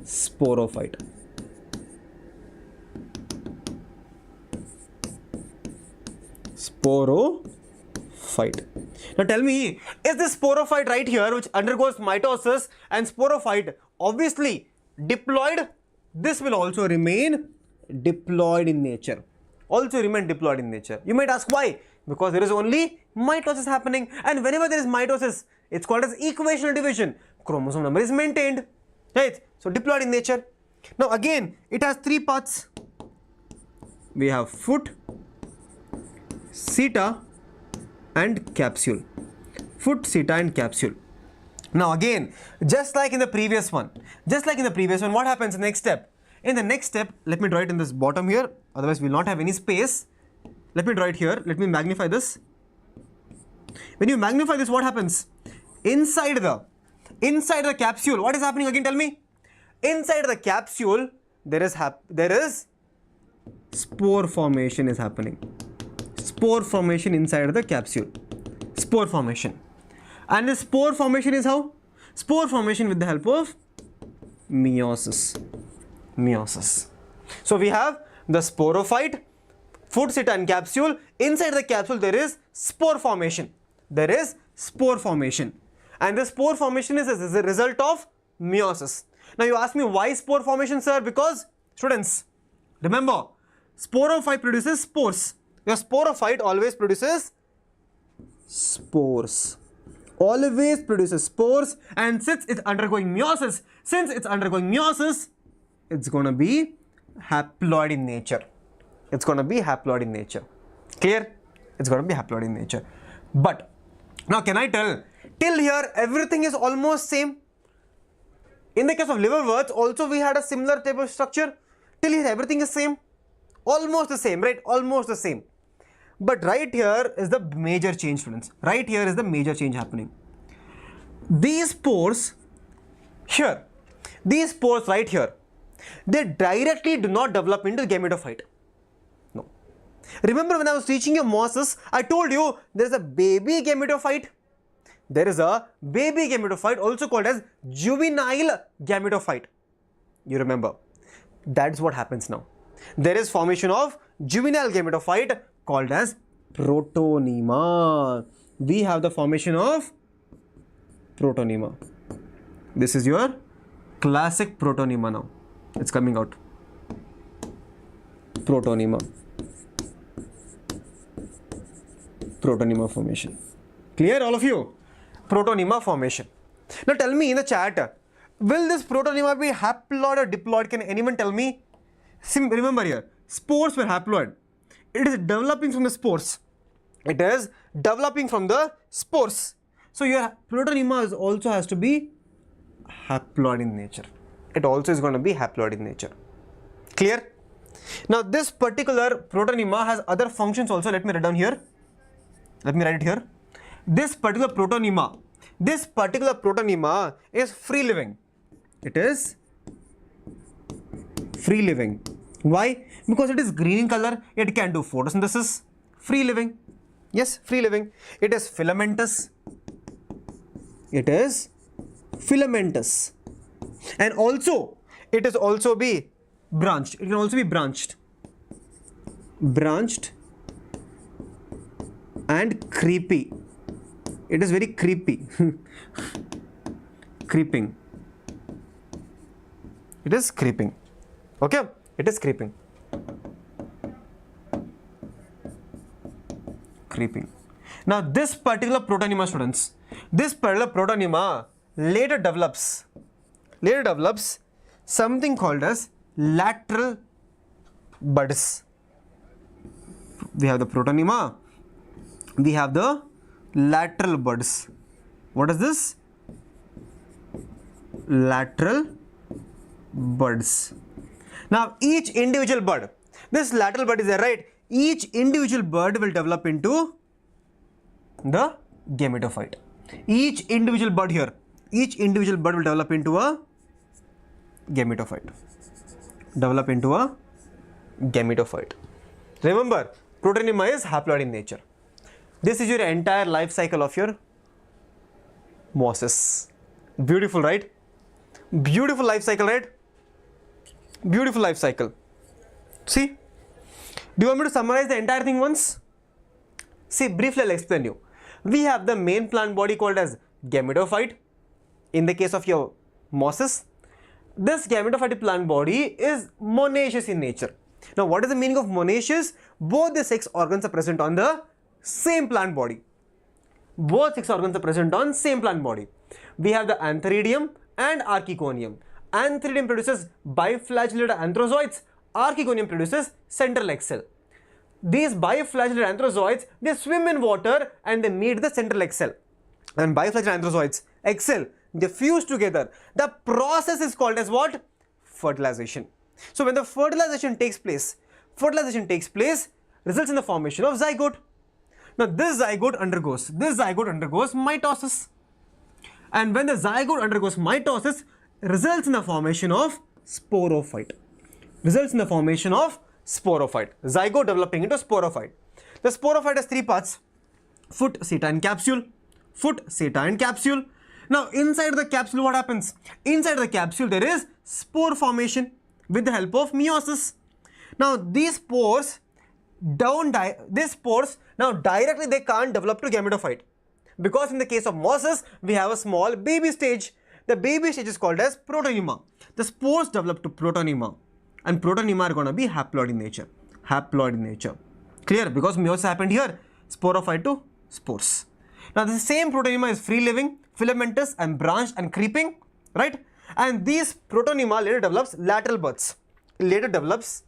sporophyte. Sporophyte. Now tell me, is this sporophyte right here, which undergoes mitosis and sporophyte, obviously diploid? This will also remain diploid in nature. You might ask why? Because there is only mitosis happening, and whenever there is mitosis, it's called as equational division. Chromosome number is maintained, right? So diploid in nature. Now again, it has three parts. We have foot, seta, and capsule. Now again, just like in the previous one, what happens in the next step? In the next step, let me draw it in this bottom here, otherwise we will not have any space. Let me draw it here. Let me magnify this. When you magnify this, what happens? Inside the capsule, what is happening again? Tell me. Inside the capsule, there is spore formation is happening. Spore formation inside the capsule. Spore formation. And the spore formation is how? Spore formation with the help of meiosis. So we have the sporophyte, foot, seta, and capsule. Inside the capsule there is spore formation. And the spore formation is as a result of meiosis. Now you ask me why spore formation, sir? Because students, Remember, sporophyte produces spores. Your sporophyte always produces spores. Always produces spores, and since it's undergoing meiosis, it's going to be haploid in nature. It's going to be haploid in nature. Clear? It's going to be haploid in nature. But now can I tell, till here everything is almost same? In the case of liverworts also we had a similar type of structure. Till here everything is same. Almost the same, right? Almost the same. But right here is the major change, students. Right here is the major change happening. These spores here, these spores right here, they directly do not develop into gametophyte. No. Remember when I was teaching you mosses, I told you there is a baby gametophyte. There is a baby gametophyte also called as juvenile gametophyte. You remember? That's what happens now. There is formation of juvenile gametophyte called as protonema. We have the formation of protonema. This is your classic protonema now. It's coming out. Protonema. Protonema formation. Clear, all of you? Protonema formation. Now tell me in the chat, will this protonema be haploid or diploid? Can anyone tell me? Remember here, spores were haploid. It is developing from the spores. It is developing from the spores. So your protonema also has to be haploid in nature. It also is going to be haploid in nature. Clear? Now this particular protonema has other functions also. Let me write down here. Let me write it here. This particular protonema is free living. It is free living. Why? Because it is green in color, it can do photosynthesis. Free living. Yes, free living. It is filamentous. It is filamentous. And also, it is also be branched. It can also be branched. Branched and creepy. It is very creepy. Creeping. It is creeping. Okay? It is creeping. Creeping. Now this particular protonema, students, this particular protonema later develops something called as lateral buds. We have the protonema, we have the lateral buds. What is this? Lateral buds. Now each individual bud, this lateral bud is there, right? Each individual bud will develop into the gametophyte. Each individual bud here, each individual bud will develop into a gametophyte. Develop into a gametophyte. Remember, protonema is haploid in nature. This is your entire life cycle of your mosses. Beautiful, right? Beautiful life cycle, right? Beautiful life cycle. See? Do you want me to summarize the entire thing once? See, briefly I'll explain you. We have the main plant body called as gametophyte. In the case of your mosses, this gametophyte plant body is monoecious in nature. Now, what is the meaning of monoecious? Both the sex organs are present on the same plant body. Both sex organs are present on same plant body. We have the antheridium and archegonium. Antheridium produces biflagellated anthrozoids. Archegonium produces central egg cell. These biflagellated anthrozoids, they swim in water and they meet the central egg cell. And biflagellated anthrozoids, egg cell, they fuse together. The process is called as what? Fertilization. So when the fertilization takes place results in the formation of zygote. Now this zygote undergoes mitosis. And when the zygote undergoes mitosis, results in the formation of sporophyte. Zygote developing into sporophyte. The sporophyte has three parts: foot, seta and capsule. Now inside the capsule what happens? Inside the capsule there is spore formation with the help of meiosis. Now these spores now directly they can't develop to gametophyte, because in the case of mosses we have a small baby stage. The baby stage is called as protonema. The spores develop to protonema, and protonema are going to be haploid in nature. Haploid in nature. Clear? Because meiosis happened here. Sporophyte to spores. Now the same protonema is free living, filamentous and branched and creeping, right? And these protonema later develops lateral buds. Later develops,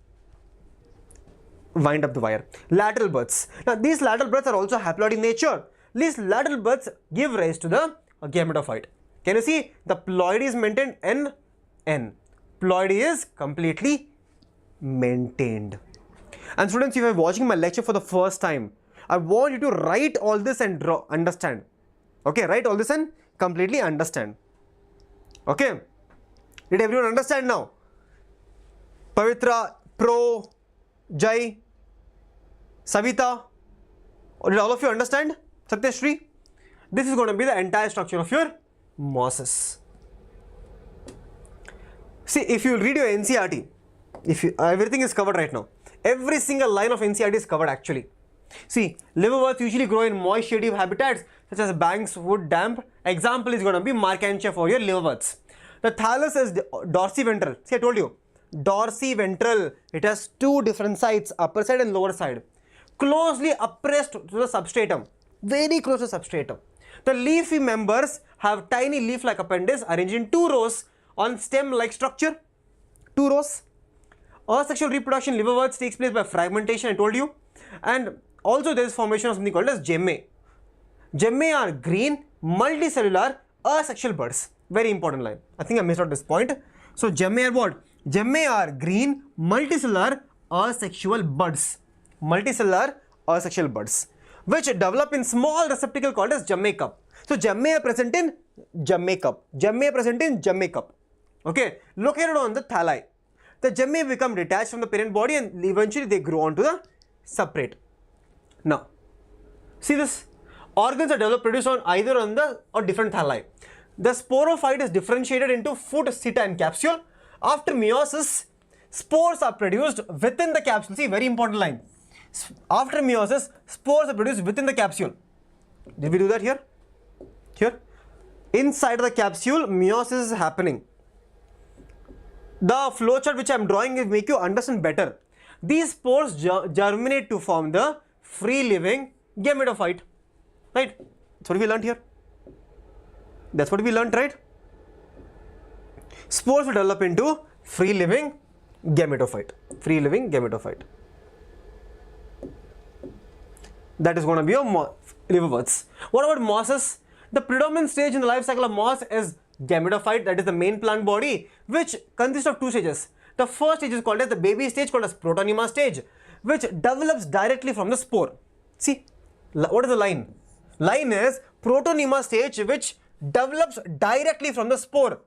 wind up the wire, lateral buds. Now these lateral buds are also haploid in nature. These lateral buds give rise to the gametophyte. Can you see the ploidy is maintained? N. Ploidy is completely maintained. And students, if you are watching my lecture for the first time, I want you to write all this and understand. Okay, write all this and completely understand. Okay, did everyone understand now? Pavitra, Pro, Jai, Savita, did all of you understand? Satyashri, this is going to be the entire structure of your mosses. See, if you read your NCERT, everything is covered right now. Every single line of NCERT is covered actually. See, liverworts usually grow in moist shady habitats such as banks, wood, damp. Example is going to be Markantia for your liverworts. The thallus is dorsiventral. See, I told you, dorsiventral. It has two different sides, upper side and lower side. Closely oppressed to the substratum. Very close to substratum. The leafy members have tiny leaf-like appendage arranged in 2 rows on stem-like structure. 2 rows. Asexual reproduction liverworts takes place by fragmentation, I told you. And also there is formation of something called as gemmae. Gemmae are green, multicellular, asexual buds. Very important line. I think I missed out this point. So gemmae are what? Gemmae are green, multicellular, asexual buds. Multicellular, asexual buds, which develop in small receptacle called as gemmae cup. So gemmae are present in gemmae cup. Gemmae are present in gemmae cup. Okay, located on the thalli. The gemmae become detached from the parent body and eventually they grow onto the separate. Now, see this. Organs are developed, produced on either on the or different thalli. The sporophyte is differentiated into foot, seta and capsule. After meiosis, spores are produced within the capsule. See, very important line. After meiosis, spores are produced within the capsule. Did we do that here? Here. Inside the capsule, meiosis is happening. The flowchart which I am drawing will make you understand better. These spores germinate to form the free-living gametophyte. Right? That's what we learned here. That's what we learned, right? Spores will develop into free-living gametophyte. Free-living gametophyte. That is going to be your liverworts. What about mosses? The predominant stage in the life cycle of moss is gametophyte, that is the main plant body, which consists of 2 stages. The first stage is called as the baby stage, called as protonema stage, which develops directly from the spore. See, what is the line? Line is protonema stage, which develops directly from the spore.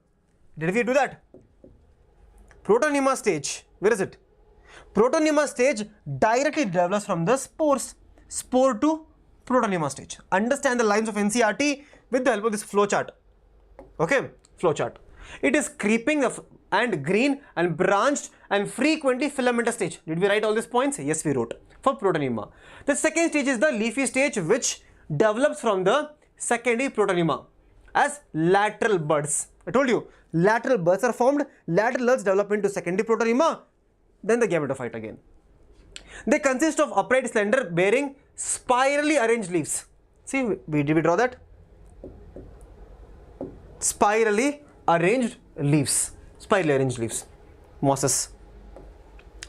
Did we do that? Protonema stage, where is it? Protonema stage directly develops from the spores. Spore to protonema stage. Understand the lines of NCERT with the help of this flowchart. Okay, flowchart. It is creeping and green and branched and frequently filamentous stage. Did we write all these points? Yes, we wrote for protonema. The second stage is the leafy stage, which develops from the secondary protonema as lateral buds. I told you, lateral buds are formed, lateral buds develop into secondary protonema, then the gametophyte again. They consist of upright, slender, bearing spirally arranged leaves. See, did we draw that? Spirally arranged leaves. Spirally arranged leaves. Mosses.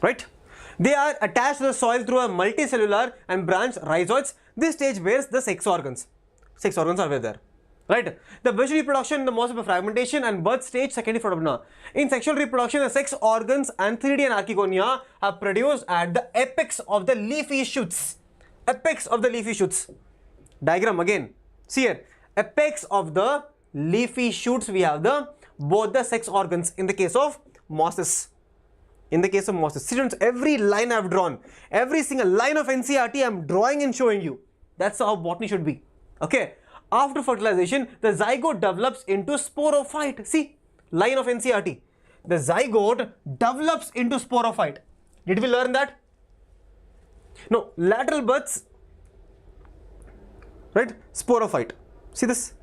Right? They are attached to the soil through a multicellular and branched rhizoids. This stage bears the sex organs. Sex organs are there. Right? The visual reproduction in the moss by fragmentation and birth stage secondary phenomena. In sexual reproduction, the sex organs Antheridia and Archegonia are produced at the apex of the leafy shoots. Apex of the leafy shoots. Diagram again. See here. Apex of the leafy shoots, we have both the sex organs in the case of mosses. In the case of mosses. Students, every line I have drawn, every single line of NCERT I am drawing and showing you. That's how botany should be. Okay. After fertilization, the zygote develops into sporophyte. See, line of NCERT. The zygote develops into sporophyte. Did we learn that? No, lateral buds, right? Sporophyte. See this?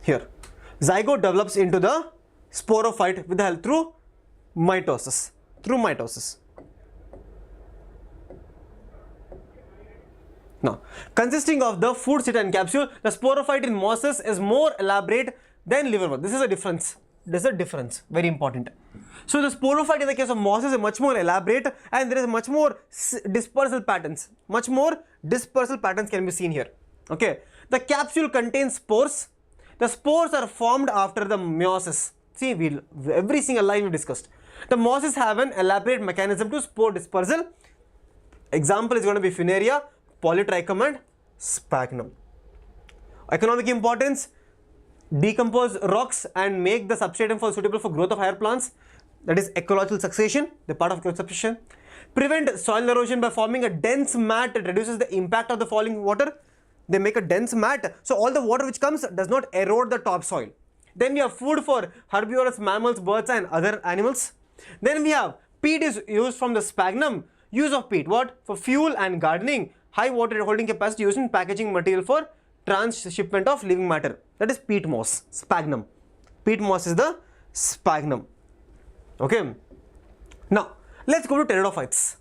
Here. Zygote develops into the sporophyte with the help through mitosis. Now, consisting of the food state and capsule, the sporophyte in mosses is more elaborate than liverwort. This is a difference. Very important. So the sporophyte in the case of mosses is much more elaborate, and there is much more dispersal patterns. Much more dispersal patterns can be seen here. Okay. The capsule contains spores. The spores are formed after the meiosis. See, every single line we discussed. The mosses have an elaborate mechanism to spore dispersal. Example is going to be Funaria, Polytrichum and Sphagnum. Economic importance: decompose rocks and make the substratum suitable for growth of higher plants. That is ecological succession, the part of ecological succession. Prevent soil erosion by forming a dense mat that reduces the impact of the falling water. They make a dense mat, so all the water which comes does not erode the topsoil. Then we have food for herbivorous mammals, birds and other animals. Then we have peat is used from the sphagnum. Use of peat, what? For fuel and gardening. High water holding capacity used in packaging material for transshipment of living matter. That is peat moss, sphagnum. Peat moss is the sphagnum. Okay. Now, let's go to pteridophytes.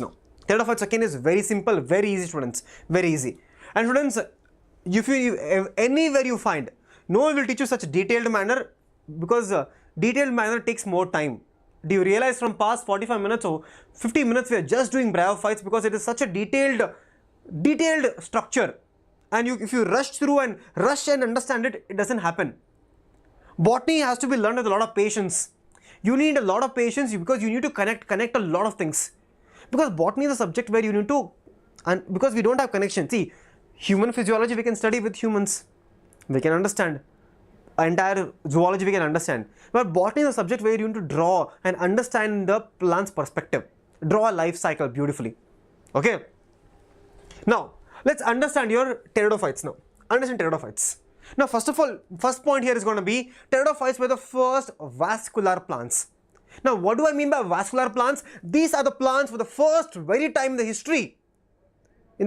Now. Pteridophytes again is very simple, very easy, students. Very easy. And students, if anywhere you find, no one will teach you such detailed manner, because detailed manner takes more time. Do you realize from past 45 minutes or 50 minutes we are just doing bryophytes, because it is such a detailed structure, and if you rush through and understand it, it doesn't happen. Botany has to be learned with a lot of patience. You need a lot of patience because you need to connect a lot of things. Because botany is a subject where you need to, and because we don't have connection. See, human physiology we can study with humans, we can understand. Entire zoology we can understand. But botany is a subject where you need to draw and understand the plant's perspective. Draw a life cycle beautifully. Okay. Now, let's understand your pteridophytes now. Understand pteridophytes. Now, first of all, first point here is going to be pteridophytes were the first vascular plants. Now, what do I mean by vascular plants? These are the plants for the first very time in the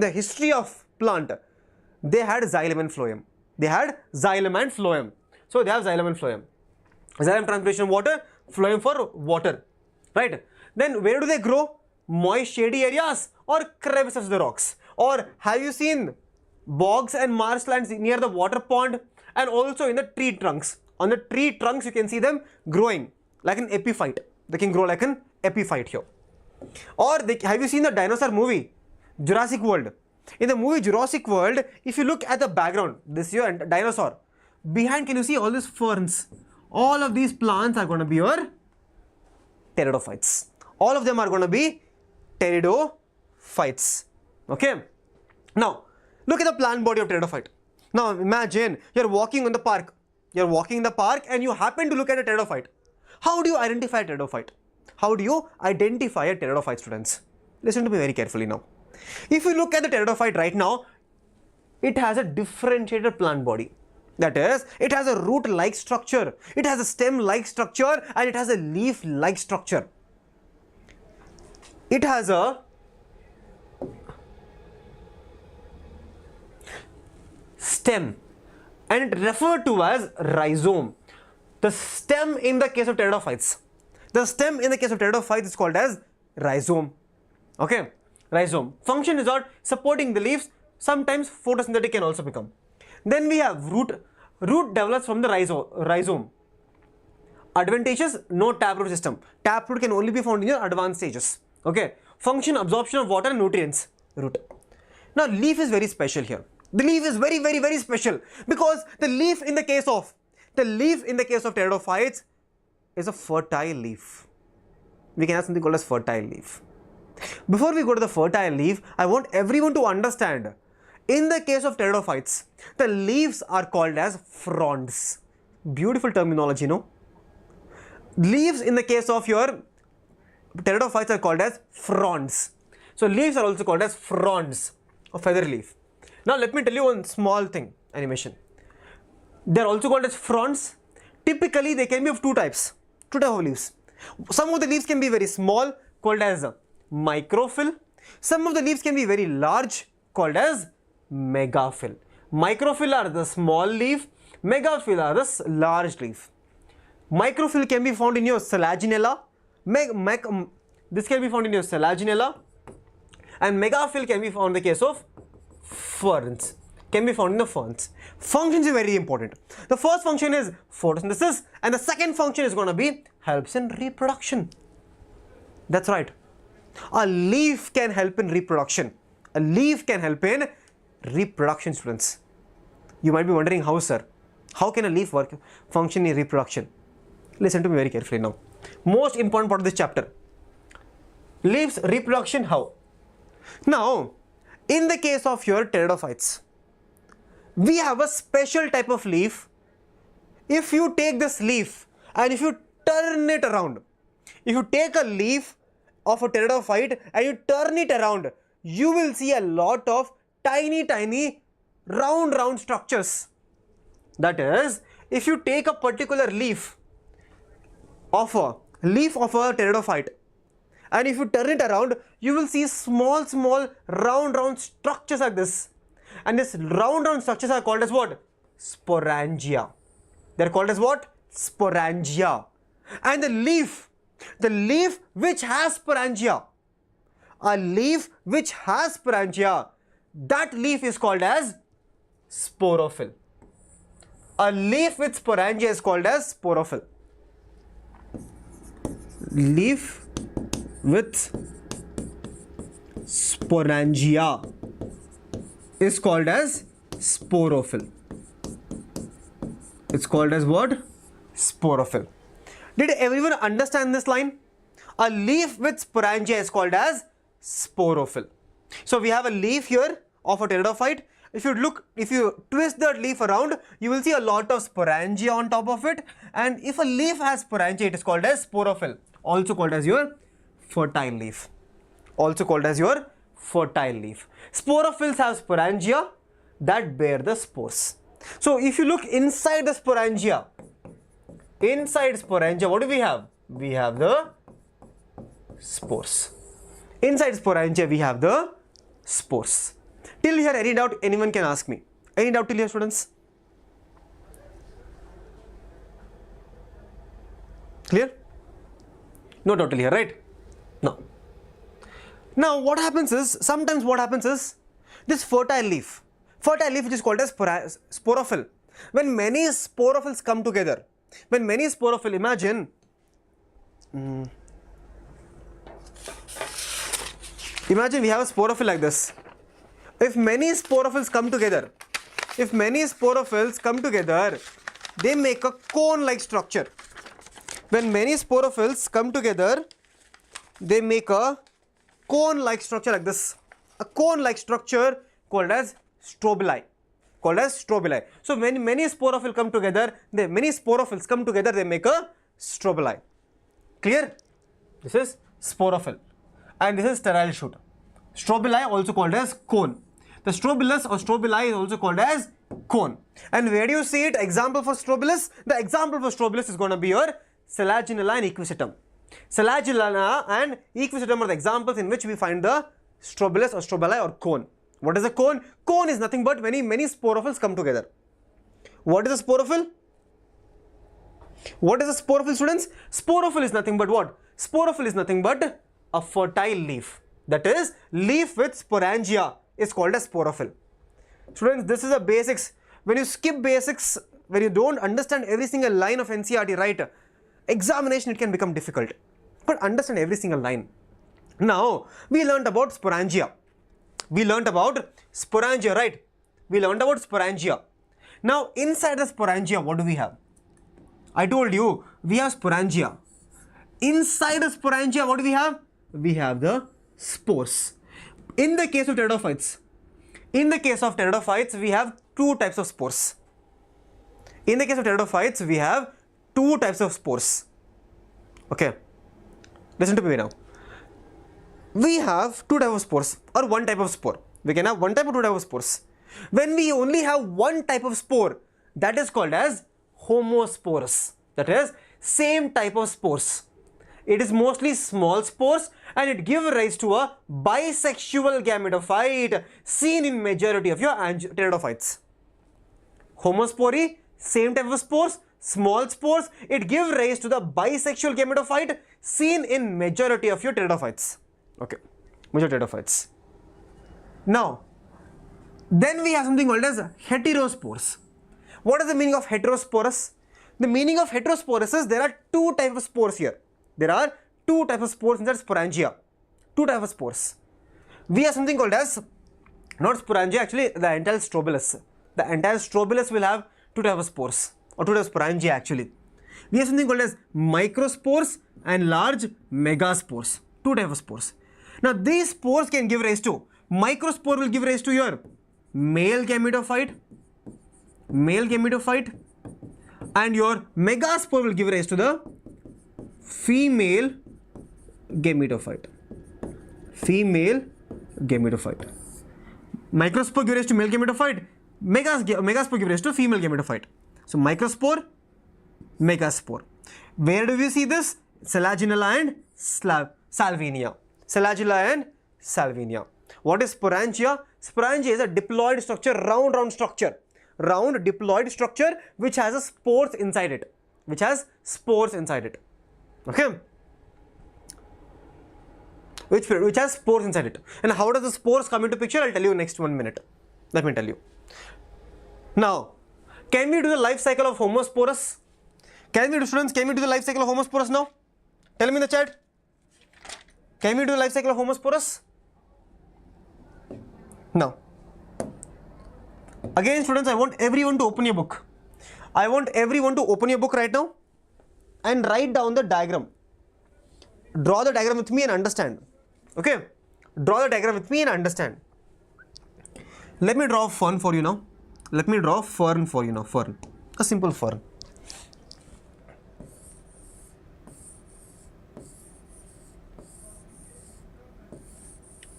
history of plant, they had xylem and phloem. So, they have xylem and phloem. Xylem transpiration water, phloem for water, right? Then, where do they grow? Moist, shady areas or crevices of the rocks? Or have you seen bogs and marshlands near the water pond, and also in the tree trunks? On the tree trunks, you can see them growing like an epiphyte. They can grow like an epiphyte here. Or have you seen the dinosaur movie, Jurassic World? In the movie Jurassic World, if you look at the background, this is your dinosaur. Behind, can you see all these ferns? All of these plants are going to be your pteridophytes. All of them are going to be pteridophytes. Okay. Now, look at the plant body of pteridophyte. Now, imagine you're walking in the park. You're walking in the park and you happen to look at a pteridophyte. How do you identify a pteridophyte? Students? Listen to me very carefully now. If you look at the pteridophyte right now, it has a differentiated plant body. That is, it has a root-like structure, it has a stem-like structure, and it has a leaf-like structure. It has a stem, and it referred to as rhizome. The stem in the case of pteridophytes, is called as rhizome. Okay, rhizome. Function is not supporting the leaves. Sometimes photosynthetic can also become. Then we have root. Root develops from the rhizome. Advantageous, no taproot system. Taproot can only be found in your advanced stages. Okay. Function, absorption of water and nutrients. Root. Now, leaf is very special here. The leaf is very, very, very special, because the leaf in the case of pteridophytes is a fertile leaf. We can have something called as fertile leaf. Before we go to the fertile leaf, I want everyone to understand, in the case of pteridophytes, the leaves are called as fronds. Beautiful terminology, no? Leaves in the case of your pteridophytes are called as fronds. So, leaves are also called as fronds of feather leaf. Now, let me tell you one small thing, animation. They are also called as fronds. Typically, they can be of two types of leaves. Some of the leaves can be very small, called as microphyll. Some of the leaves can be very large, called as megaphyll. Microphyll are the small leaf, Megaphyll are the large leaf. Microphyll can be found in your Selaginella. This can be found in your Selaginella. And megaphyll can be found in the case of ferns. Can be found in the ferns. Functions are very important. The first function is photosynthesis, and the second function is going to be helps in reproduction. That's right. A leaf can help in reproduction. A leaf can help in reproduction, students. You might be wondering how, sir? How can a leaf function in reproduction? Listen to me very carefully now. Most important part of this chapter. Leaves reproduction how? Now, in the case of your pteridophytes, we have a special type of leaf. If you take this leaf and if you turn it around, if you take a leaf of a pteridophyte and you turn it around, you will see a lot of tiny round structures. That is, if you take a particular leaf of a pteridophyte and if you turn it around, you will see small round structures like this. And these round structures are called as what? Sporangia. They are called as what? Sporangia. And the leaf which has sporangia, a leaf which has sporangia, that leaf is called as sporophyll. A leaf with sporangia is called as sporophyll. Leaf with sporangia is called as sporophyll. It's called as what? Sporophyll. Did everyone understand this line? A leaf with sporangia is called as sporophyll. So we have a leaf here of a pteridophyte. If you twist that leaf around, you will see a lot of sporangia on top of it. And if a leaf has sporangia, it is called as sporophyll. Also called as your fertile leaf. Also called as your fertile leaf. Sporophylls have sporangia that bear the spores. So if you look inside the sporangia, what do we have? We have the spores. Inside sporangia, we have the spores. Till here, any doubt anyone can ask me? Any doubt till here, students? Clear? No doubt till here, right? No. Now what happens is, sometimes what happens is, this fertile leaf which is called as sporophyll, when many sporophylls come together, imagine we have a sporophyle like this. If many sporophylls come together, they make a cone-like structure. When many sporophylls come together, they make a cone-like structure like this. A cone-like structure called as strobili. So when many sporophylls come together, they make a strobili. Clear? This is sporophyll. And this is sterile shoot. Strobili also called as cone. The strobilus or strobili is also called as cone. And where do you see it? Example for strobilus? The example for strobilus is going to be your Selaginella and equisetum. Selaginella and equisetum are the examples in which we find the strobilus or strobili or cone. What is a cone? Cone is nothing but many sporophylls come together. What is a sporophyll? What is a sporophyll, students? Sporophyll is nothing but what? Sporophyll is nothing but a fertile leaf. That is, leaf with sporangia is called as sporophyll. Students, this is the basics. When you skip basics, when you don't understand every single line of NCERT, right, examination it can become difficult. But understand every single line. Now, we learned about sporangia. Right? We learned about sporangia. Now, inside the sporangia, what do we have? I told you, we have sporangia. Inside the sporangia, what do we have? We have the spores. In the case of pteridophytes, we have two types of spores. Okay. Listen to me now. We have two types of spores or one type of spore. We can have one type or two types of spores. When we only have one type of spore, that is called as homosporous. That is, same type of spores. It is mostly small spores and it gives rise to a bisexual gametophyte seen in majority of your pteridophytes. Homospory, same type of spores, small spores. It give rise to the bisexual gametophyte seen in majority of your pteridophytes. Okay, major pteridophytes. Now, then we have something called as heterospores. What is the meaning of heterosporous? The meaning of heterosporous is there are two types of spores here. There are two types of spores inside sporangia. Two types of spores. We have something called as, not sporangia, actually the entire strobilus. The entire strobilus will have two types of spores, or two types of sporangia actually. We have something called as microspores and large megaspores. Two types of spores. Now these spores can give rise to, microspore will give rise to your male gametophyte, and your megaspore will give rise to the female gametophyte. Microspore gives rise to male gametophyte, megaspore gives rise to female gametophyte. So microspore, megaspore. Where do we see this? Selaginella and salvinia. Selagilla and salvinia. What is sporangia? Sporangia is a diploid structure, round structure. Round diploid structure which has a spores inside it. Okay? Which has spores inside it. And how does the spores come into picture? I'll tell you next 1 minute. Let me tell you. Now, can we do the life cycle of homosporous? Students, can we do the life cycle of homosporous now? Tell me in the chat. Can we do the life cycle of homosporous? Now. Again, students, I want everyone to open your book. I want everyone to open your book right now and write down the diagram. Draw the diagram with me and understand. Okay? Draw the diagram with me and understand. Let me draw a fern for you now. Let me draw a fern for you now. Fern. A simple fern.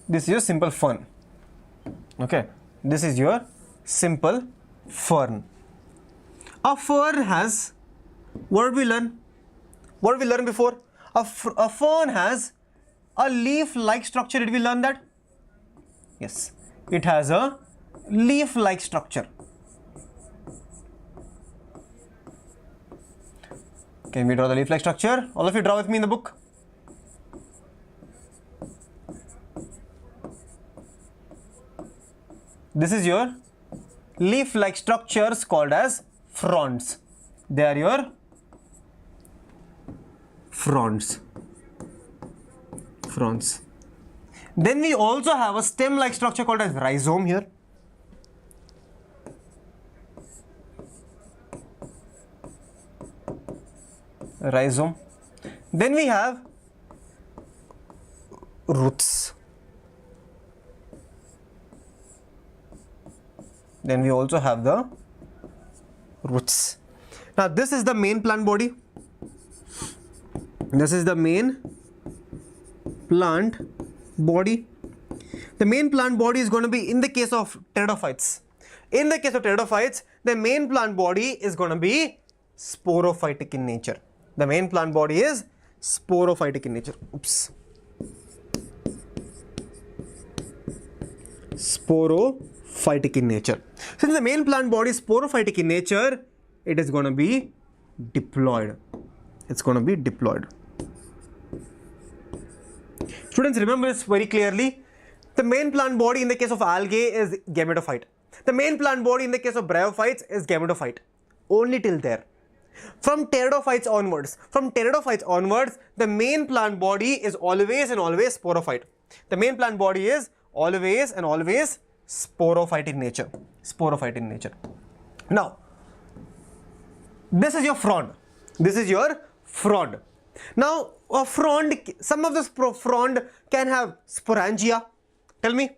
This is your simple fern. Okay? This is your simple fern. A fern has, what did we learn? What did we learn before? A fern has a leaf-like structure. Did we learn that? Yes. It has a leaf-like structure. Can we draw the leaf-like structure? All of you draw with me in the book. This is your leaf-like structures called as fronds. They are your fronds. Then we also have a stem-like structure called as rhizome here. Rhizome. Then we have roots. Then we also have the roots. Now this is the main plant body. This is the main plant body. The main plant body is going to be in the case of pteridophytes. In the case of pteridophytes, the main plant body is going to be sporophytic in nature. The main plant body is sporophytic in nature. Oops. Sporophytic in nature. Since the main plant body is sporophytic in nature, it is going to be diploid. It's going to be diploid. Students, remember this very clearly. The main plant body in the case of algae is gametophyte. The main plant body in the case of bryophytes is gametophyte. Only till there. From pteridophytes onwards, the main plant body is always and always sporophyte. The main plant body is always and always sporophyte in nature. Now, this is your frond. Now, a frond, some of this frond can have sporangia. Tell me.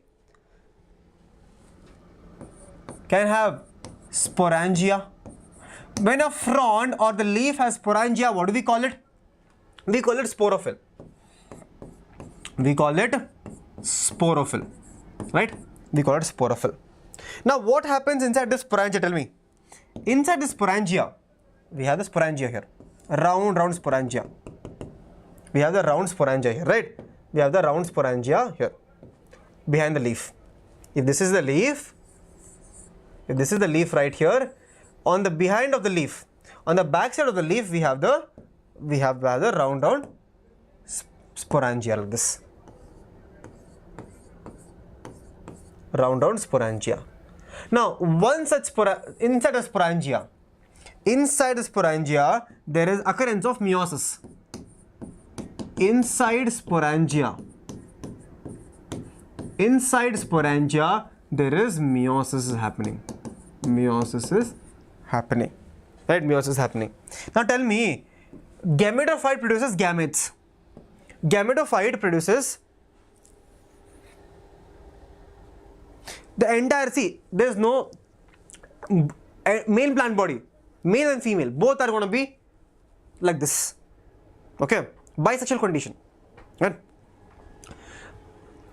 Can have sporangia. When a frond or the leaf has sporangia, what do we call it? We call it sporophyll. Right? We call it sporophyll. Now, what happens inside this sporangia? Tell me. Inside this sporangia, we have the sporangia here. Round sporangia. We have the round sporangia here, right? We have the round sporangia here. Behind the leaf. If this is the leaf right here, On the behind of the leaf, on the back side of the leaf, we have the round sporangia like this. Round sporangia. Now, one such inside the sporangia, there is occurrence of meiosis. Inside sporangia, there is meiosis happening. Right, meiosis is happening. Now tell me, gametophyte produces gametes. Gametophyte produces the entire, see, there is no male plant body, male and female, both are going to be like this. Okay, bisexual condition. Right?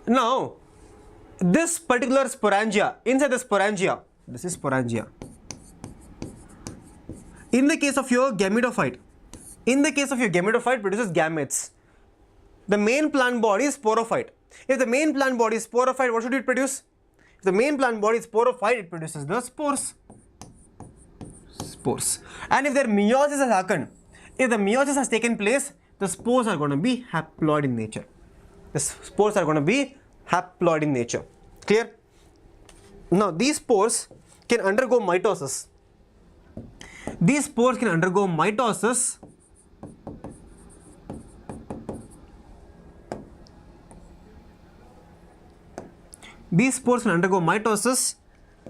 Now, this particular sporangia, inside the sporangia, this is sporangia. In the case of your gametophyte, produces gametes. The main plant body is sporophyte. If the main plant body is sporophyte, what should it produce? If the main plant body is sporophyte, it produces the spores. And if their meiosis has happened, if the meiosis has taken place, the spores are going to be haploid in nature. Clear? Now, these spores can undergo mitosis.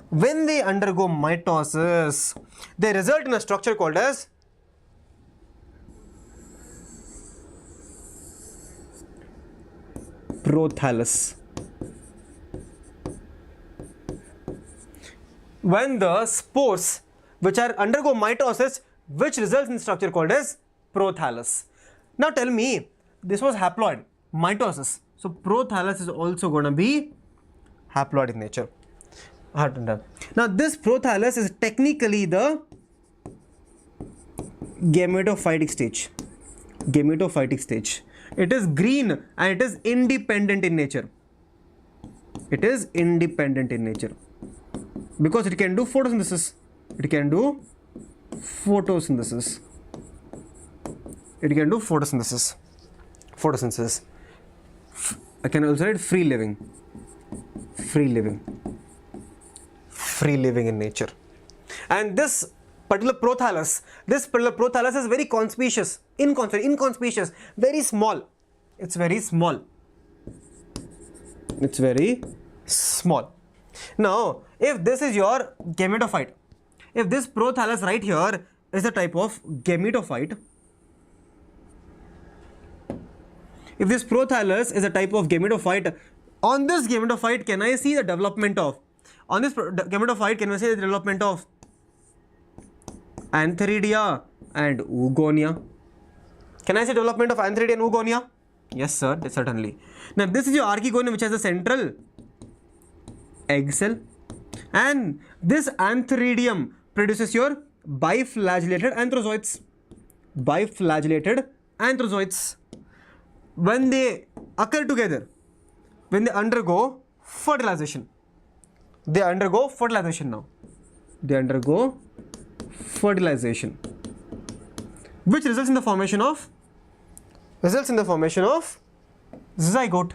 When they undergo mitosis, they result in a structure called as prothallus. When the spores which are undergo mitosis, which results in structure called as prothallus. Now tell me, this was haploid, mitosis. So prothallus is also going to be haploid in nature. Now this prothallus is technically the gametophytic stage. It is green and it is independent in nature. Because it can do photosynthesis. I can also write free living in nature. And this particular prothallus is very inconspicuous, very small. It's very small. Now, if this is your gametophyte, if this prothallus right here is a type of gametophyte, on this gametophyte, can I see the development of Antheridia and Oogonia? Can I say development of Antheridia and Oogonia? Yes, sir, certainly. Now, this is your Archegonium, which has a central egg cell, and this Antheridium produces your biflagellated anthrozoids. When they occur together, when they undergo fertilization, which results in the formation of zygote.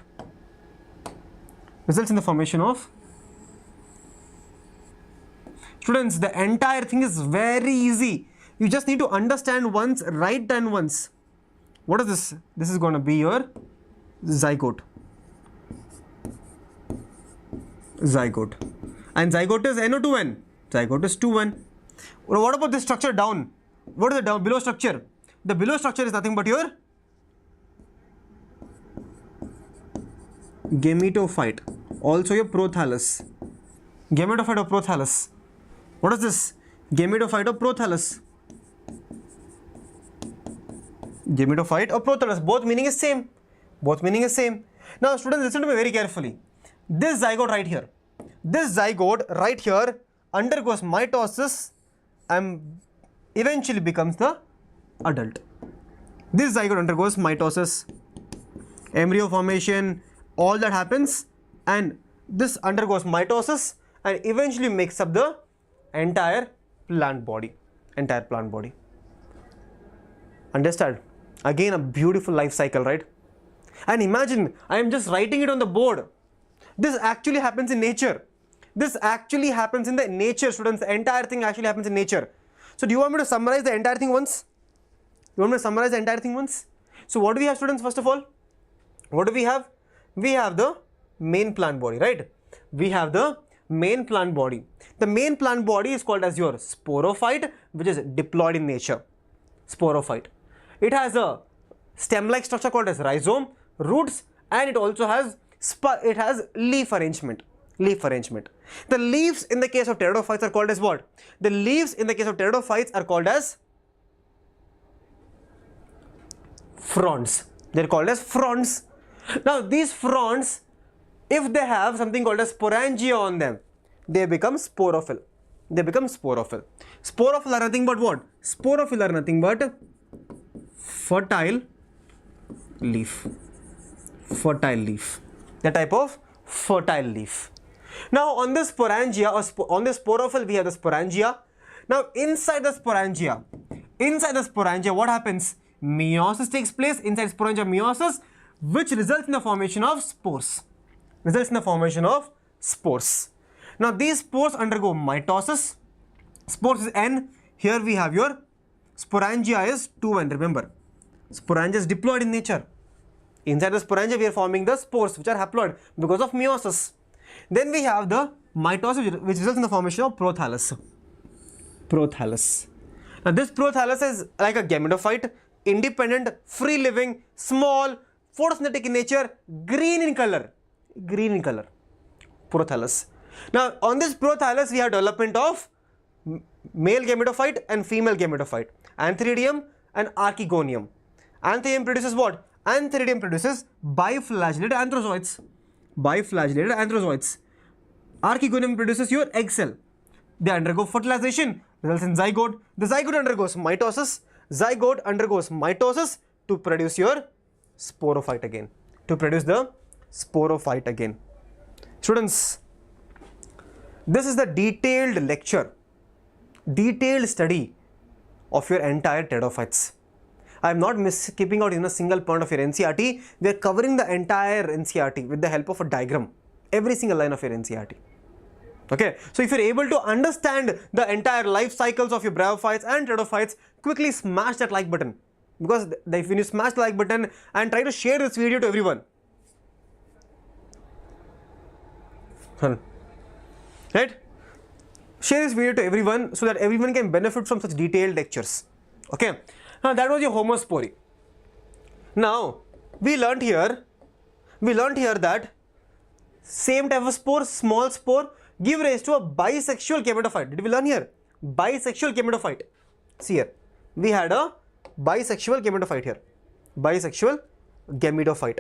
Students, the entire thing is very easy. You just need to understand once, write down once. What is this? This is going to be your zygote. And zygote is NO2N. Zygote is 2N. What about this structure down? What is the below structure? The below structure is nothing but your gametophyte. Also your prothallus. Gametophyte or prothallus. What is this? Gametophyte or prothallus. Both meaning is same. Now students, listen to me very carefully. This zygote right here undergoes mitosis and eventually becomes the adult. This zygote undergoes mitosis, embryo formation, all that happens, and this undergoes mitosis and eventually makes up the entire plant body. Entire plant body. Understand? Again, a beautiful life cycle, right? And imagine, I am just writing it on the board. This actually happens in nature. This actually happens in the nature, students. The entire thing actually happens in nature. So do you want me to summarize the entire thing once? You want me to summarize the entire thing once? So what do we have, students, first of all? What do we have? We have the main plant body, right? We have the main plant body. The main plant body is called as your sporophyte, which is diploid in nature. Sporophyte. It has a stem-like structure called as rhizome, roots, and it also has leaf arrangement. Leaf arrangement. The leaves in the case of pteridophytes are called as what? The leaves in the case of pteridophytes are called as fronds. They are called as fronds. Now these fronds, if they have something called as sporangia on them, they become sporophyll. They become sporophyll. Sporophyll are nothing but what? Sporophyll are nothing but fertile leaf. Fertile leaf. The type of fertile leaf. Now on this sporangia or on this sporophyll we have the sporangia. Now inside the sporangia, what happens? Meiosis takes place inside sporangia, meiosis, which results in the formation of spores. Now these spores undergo mitosis. Spores is N. Here we have your sporangia is 2N. Remember, sporangia is diploid in nature. Inside the sporangia we are forming the spores which are haploid because of meiosis. Then we have the mitosis which results in the formation of prothallus. Now this prothallus is like a gametophyte, independent, free living, small, photosynthetic in nature, green in color. Prothallus. Now on this prothallus we have development of male gametophyte and female gametophyte, antheridium and archegonium. Antheridium produces what? Antheridium produces biflagellated anthrozoids. Archegonium produces your egg cell. They undergo fertilization, results in zygote. The zygote undergoes mitosis. To produce your sporophyte again. To produce the sporophyte again. Students, this is the detailed lecture, detailed study of your entire pteridophytes. I am not skipping out in a single point of your NCERT. We are covering the entire NCERT with the help of a diagram. Every single line of your NCERT. Okay, so if you are able to understand the entire life cycles of your bryophytes and pteridophytes, quickly smash that like button. Because when you smash the like button and try to share this video to everyone. Right? Share this video to everyone so that everyone can benefit from such detailed lectures. Okay. Now that was your homospory. Now we learnt here that same type of spore, small spore, give rise to a bisexual gametophyte. Did we learn here? Bisexual gametophyte. See here, we had a bisexual gametophyte here. Bisexual gametophyte.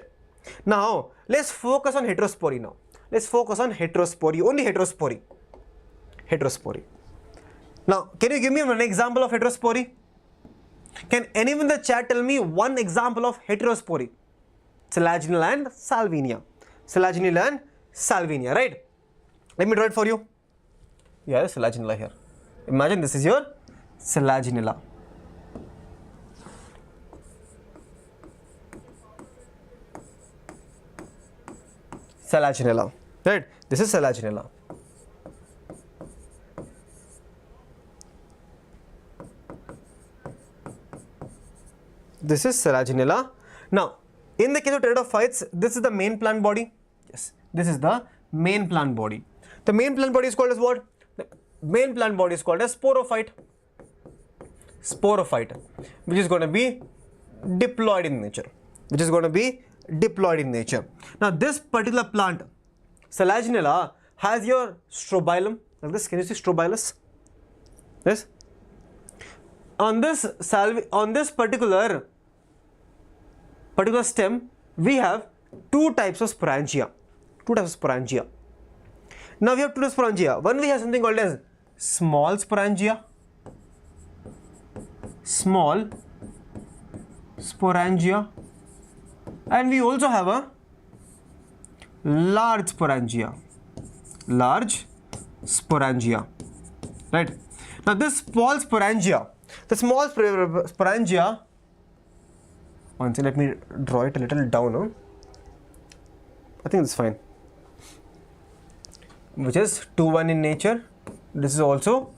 Now let's focus on heterospory now. Let's focus on heterospory, only heterospory. Heterospory. Now, can you give me one example of heterospory? Can anyone in the chat tell me one example of heterospory? Selaginella and salvinia. Selaginella and salvinia, right? Let me draw it for you. Yeah, selaginella here. Imagine this is your selaginella. Selaginella, right? This is selaginella. This is selaginella. Now, in the case of pteridophytes, this is the main plant body. Yes, this is the main plant body. The main plant body is called as what? The main plant body is called as sporophyte. Sporophyte, which is going to be diploid in nature. Now, this particular plant, selaginella, has your strobilum. Like this, can you see strobilus? Yes. On this particular stem, we have two types of sporangia. Now we have two types of sporangia. One, we have something called as small sporangia. And we also have a large sporangia. Right. Now this small sporangia, the small sporangia, one second, let me draw it a little down. Huh? I think it's fine. Which is 2-1 in nature. This is also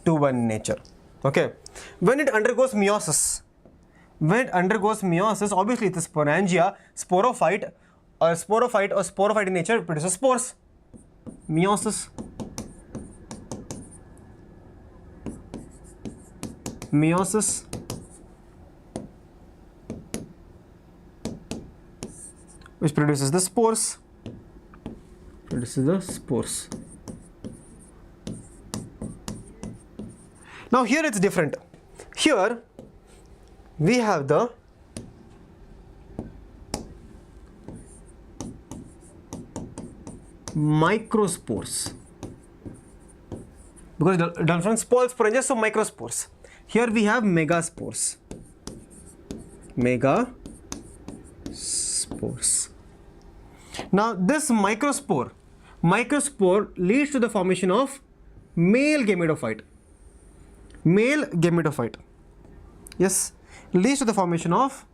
2-1 in nature. Okay. When it undergoes meiosis, obviously it's a sporangia, sporophyte in nature produces spores. Meiosis. Which produces the spores. Now here it's different. Here we have the microspores, because done from small sporangia, so microspores. Here we have megaspores. Now this microspore leads to the formation of male gametophyte. Yes, leads to the formation of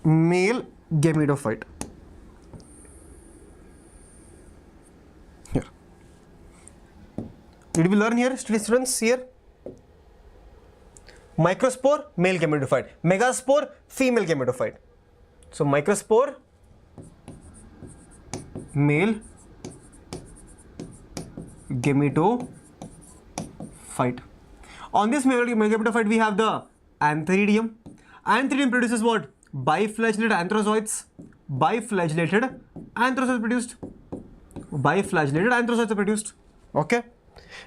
male gametophyte. Here. Did we learn here, students? Here. Microspore, male gametophyte. Megaspore, female gametophyte. So microspore, male gametophyte. On this male gametophyte, we have the antheridium. Antheridium produces what? Biflagellated anthrozoids. Biflagellated anthrozoids are produced. Okay.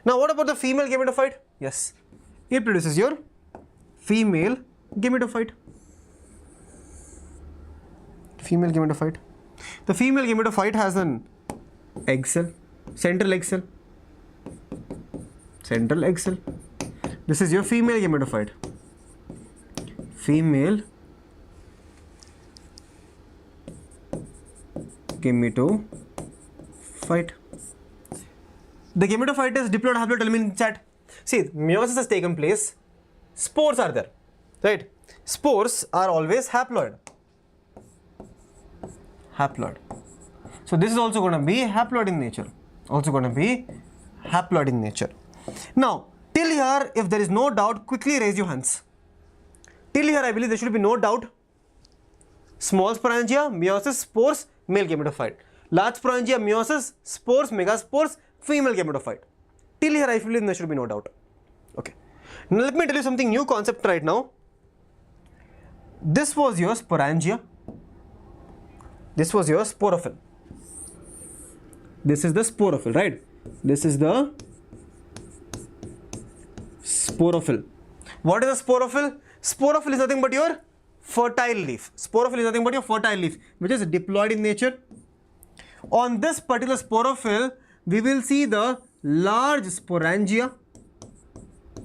Now, what about the female gametophyte? Yes, it produces your female gametophyte. The female gametophyte has an egg cell, central egg cell. This is your female gametophyte. The gametophyte is diploid haploid. Tell me in chat. See, meiosis has taken place. Spores are there, right? Spores are always haploid. So this is also going to be haploid in nature. Now, till here, if there is no doubt, quickly raise your hands. Till here, I believe there should be no doubt. Small sporangia, meiosis, spores, male gametophyte. Large sporangia, meiosis, spores, megaspores, female gametophyte. Till here, I believe there should be no doubt. Okay. Now, let me tell you something new concept right now. This was your sporangia. This was your sporophyll. This is the sporophyll, right? This is the sporophyll. What is a sporophyll? Sporophyll is nothing but your fertile leaf. Which is diploid in nature. On this particular sporophyll, we will see the large sporangia.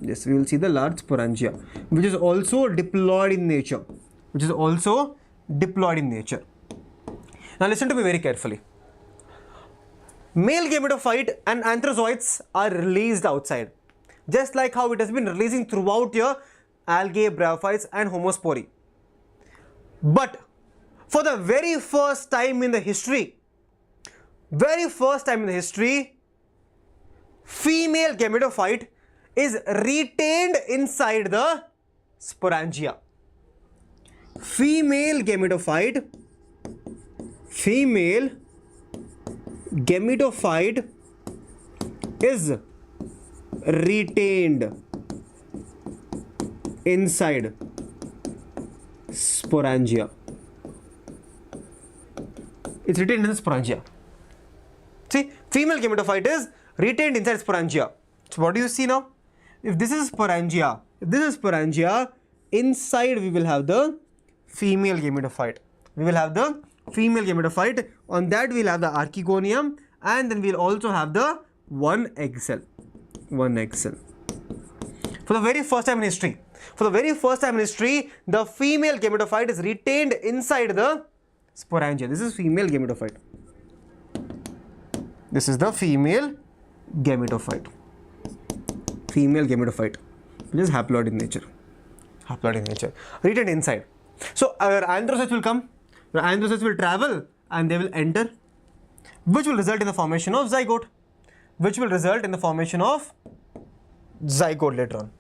Yes, we will see the large sporangia, which is also diploid in nature. Now listen to me very carefully. Male gametophyte and anthrozoids are released outside, just like how it has been releasing throughout your algae, bryophytes and homospory. But for the very first time in the history, female gametophyte is retained inside the sporangia. Female gametophyte is retained inside sporangia. It's retained in the sporangia. See, female gametophyte is retained inside sporangia. So what do you see now? If this is sporangia, inside we will have the female gametophyte. On that we will have the archegonium, and then we will also have the one egg cell. For the very first time in history, the female gametophyte is retained inside the sporangia. This is female gametophyte. This is the female gametophyte. female gametophyte, which is haploid in nature. Haploid in nature. Written inside. So our anthrocytes will come, your anthrocytes will travel and they will enter, which will result in the formation of zygote, which will result in the formation of zygote later on.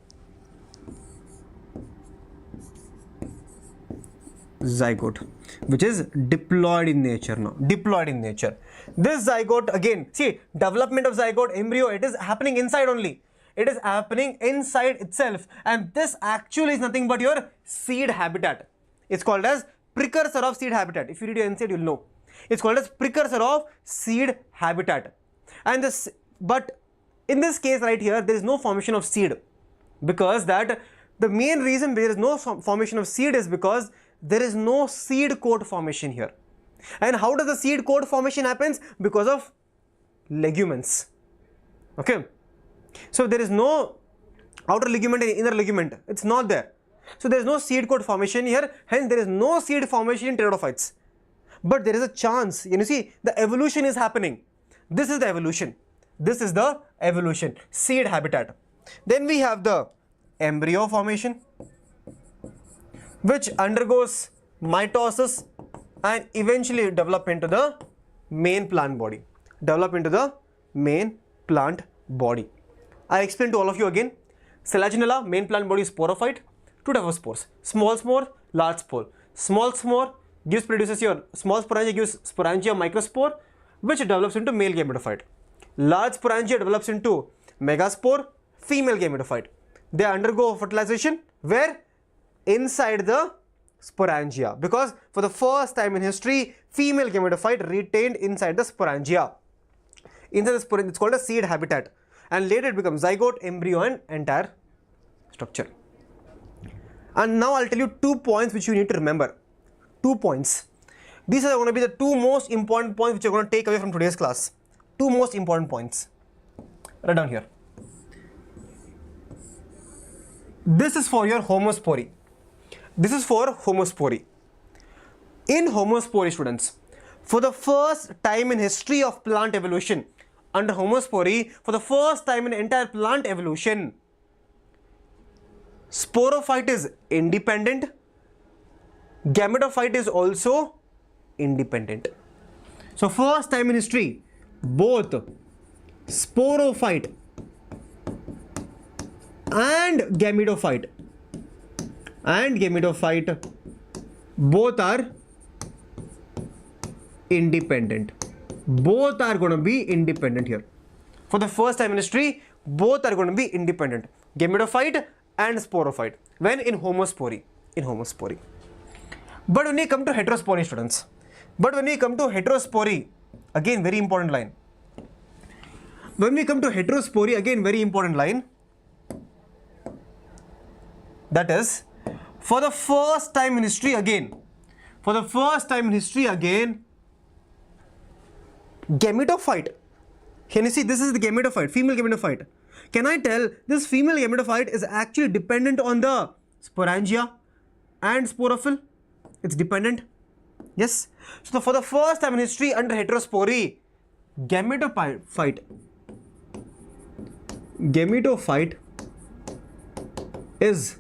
Zygote, which is diploid in nature now. Diploid in nature. This zygote again, see, development of zygote embryo, it is happening inside only. It is happening inside itself, and this actually is nothing but your seed habitat. It's called as precursor of seed habitat. If you read your NCERT, you'll know. It's called as precursor of seed habitat. And this, but in this case right here, there is no formation of seed, because that the main reason there is no formation of seed is because there is no seed coat formation here. And how does the seed coat formation happens? Because of liguments. Okay. So there is no outer ligament and inner ligament. It's not there. So there is no seed coat formation here. Hence there is no seed formation in pteridophytes. But there is a chance. You see, the evolution is happening. This is the evolution. This is the evolution. Seed habitat. Then we have the embryo formation, which undergoes mitosis and eventually develop into the main plant body. Develop into the main plant body. I explain to all of you again. Selaginella, main plant body is sporophyte. Two types of spores. Small spore, large spore. Small spore produces your small sporangia, gives sporangia microspore, which develops into male gametophyte. Large sporangia develops into megaspore, female gametophyte. They undergo fertilization where? Inside the sporangia, because for the first time in history, female gametophyte retained inside the sporangia. Inside the sporangia, it's called a seed habitat, and later it becomes zygote, embryo, and entire structure. And now I'll tell you 2 points which you need to remember. 2 points. These are going to be the 2 most important points which you're going to take away from today's class. 2 most important points. Write down here. This is for your homospory. This is for homospory. In homospory, students, for the first time in history of plant evolution, under homospory, for the first time in entire plant evolution, sporophyte is independent, gametophyte is also independent. So first time in history, both sporophyte and gametophyte both are independent. Both are going to be independent here. For the first time in history, both are going to be independent. Gametophyte and sporophyte. When? In homospory. In homospory. But when we come to heterospory, students, again very important line. When we come to heterospory, again very important line. That is, for the first time in history again, gametophyte. Can you see, this is the gametophyte, female gametophyte. Can I tell this female gametophyte is actually dependent on the sporangia and sporophyll? It's dependent. Yes. So for the first time in history under heterospory, gametophyte is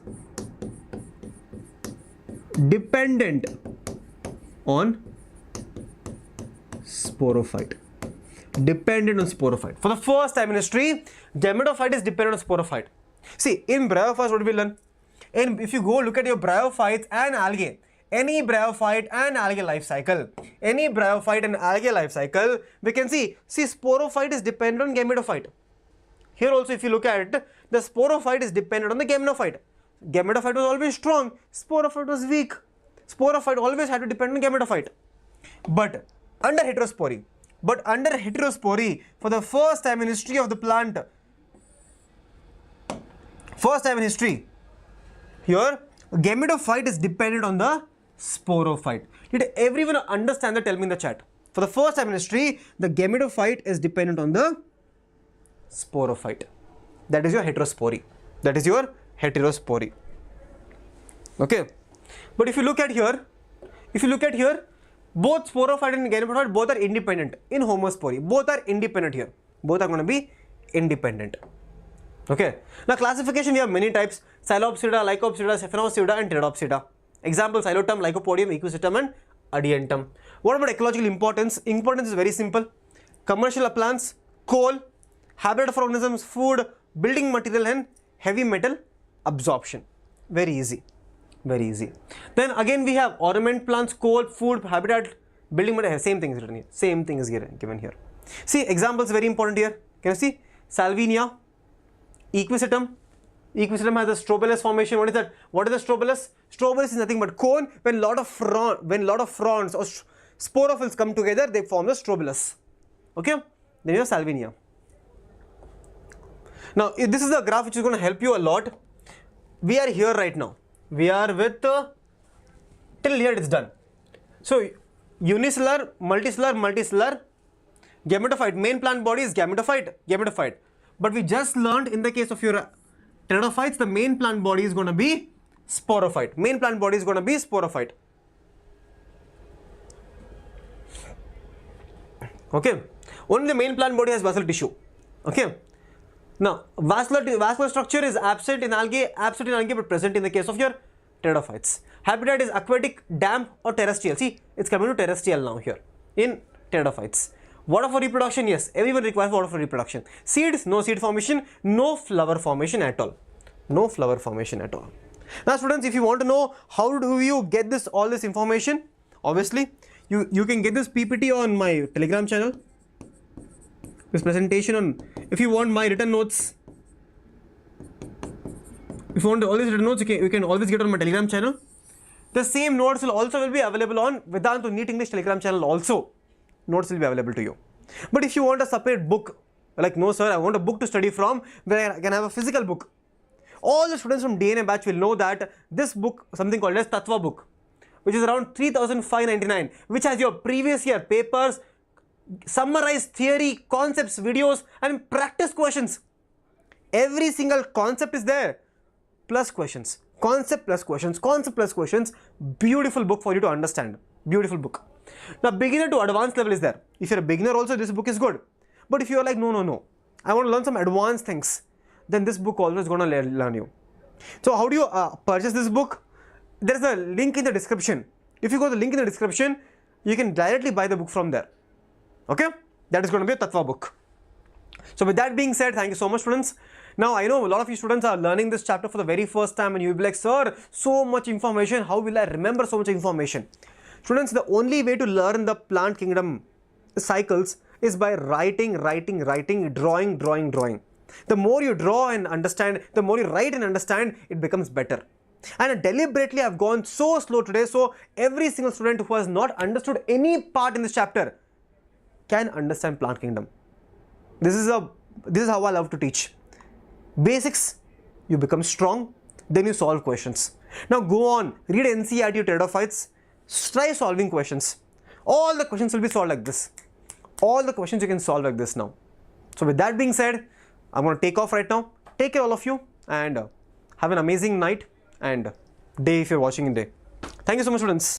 dependent on sporophyte. Dependent on sporophyte. For the first time in history, gametophyte is dependent on sporophyte. See, in bryophytes, what do we learn? And if you go look at your bryophytes and algae, any bryophyte and algae life cycle, we can see sporophyte is dependent on gametophyte. Here also, if you look at it, the sporophyte is dependent on the gametophyte. Gametophyte was always strong, sporophyte was weak. Sporophyte always had to depend on gametophyte. But under heterospory, for the first time in history of the plant, here gametophyte is dependent on the sporophyte. Did everyone understand that? Tell me in the chat. For the first time in history, the gametophyte is dependent on the sporophyte. That is your heterospory. Okay. But if you look at here, both sporophyte and gametophyte both are independent. In homospory, both are independent here. Both are going to be independent. Okay. Now classification, we have many types: Psilopsida, Lycopsida, Stephanopsida and Pteridopsida. Examples: Xylotum, Lycopodium, Equisetum and Adiantum. What about ecological importance? Importance is very simple. Commercial appliance, coal, habitat for organisms, food, building material and heavy metal absorption. Very easy. Very easy. Then again we have ornament plants, coal, food, habitat, building material. Same thing is written here. Same thing is given here. See, examples very important here. Can you see? Salvinia, Equisetum. Equisetum has a strobelus formation. What is that? What is the strobelus? Strobelus is nothing but cone. When lot of fronds or sporophylls come together, they form the strobelus. Okay? Then you have Salvinia. Now, this is a graph which is going to help you a lot. We are here right now. We are with till here it's done. So, unicellular, multicellular, gametophyte. Main plant body is gametophyte. But we just learned in the case of your pteridophytes, the main plant body is going to be sporophyte. Main plant body is going to be sporophyte. Okay. Only the main plant body has vascular tissue. Okay. Now, vascular structure is absent in algae, but present in the case of your pteridophytes. Habitat is aquatic, damp or terrestrial. See, it's coming to terrestrial now here in pteridophytes. Water for reproduction, yes, everyone requires water for reproduction. Seeds, no seed formation, no flower formation at all. No flower formation at all. Now students, if you want to know how do you get all this information, obviously you can get this PPT on my Telegram channel. This presentation on, if you want my written notes, if you want all these written notes, you can always get on my Telegram channel. The same notes will be available on Vedantu Neet English Telegram channel also. Notes will be available to you. But if you want a separate book, like no sir, I want a book to study from where I can have a physical book. All the students from DNA batch will know that this book, something called as Tattva book, which is around 3,599, which has your previous year papers, summarized theory, concepts, videos and practice questions. Every single concept is there, plus questions, concept plus questions, concept plus questions. Beautiful book for you to understand. Beautiful book. Now, beginner to advanced level is there. If you're a beginner also, this book is good. But if you're like, no, I want to learn some advanced things, then this book always going to learn you. So, how do you purchase this book? There is a link in the description. If you go to the link in the description, you can directly buy the book from there. Okay? That is going to be a Tattva book. So, with that being said, thank you so much, students. Now, I know a lot of you students are learning this chapter for the very first time and you will be like, sir, so much information. How will I remember so much information? Students, the only way to learn the plant kingdom cycles is by writing, drawing. The more you draw and understand, the more you write and understand, it becomes better. And deliberately, I've gone so slow today, so every single student who has not understood any part in this chapter can understand plant kingdom. This is how I love to teach. Basics, you become strong, then you solve questions. Now go on, read NCERT pteridophytes. Try solving questions. All the questions will be solved like this. All the questions you can solve like this now. So with that being said, I'm going to take off right now. Take care all of you and have an amazing night and day if you're watching in day. Thank you so much, students.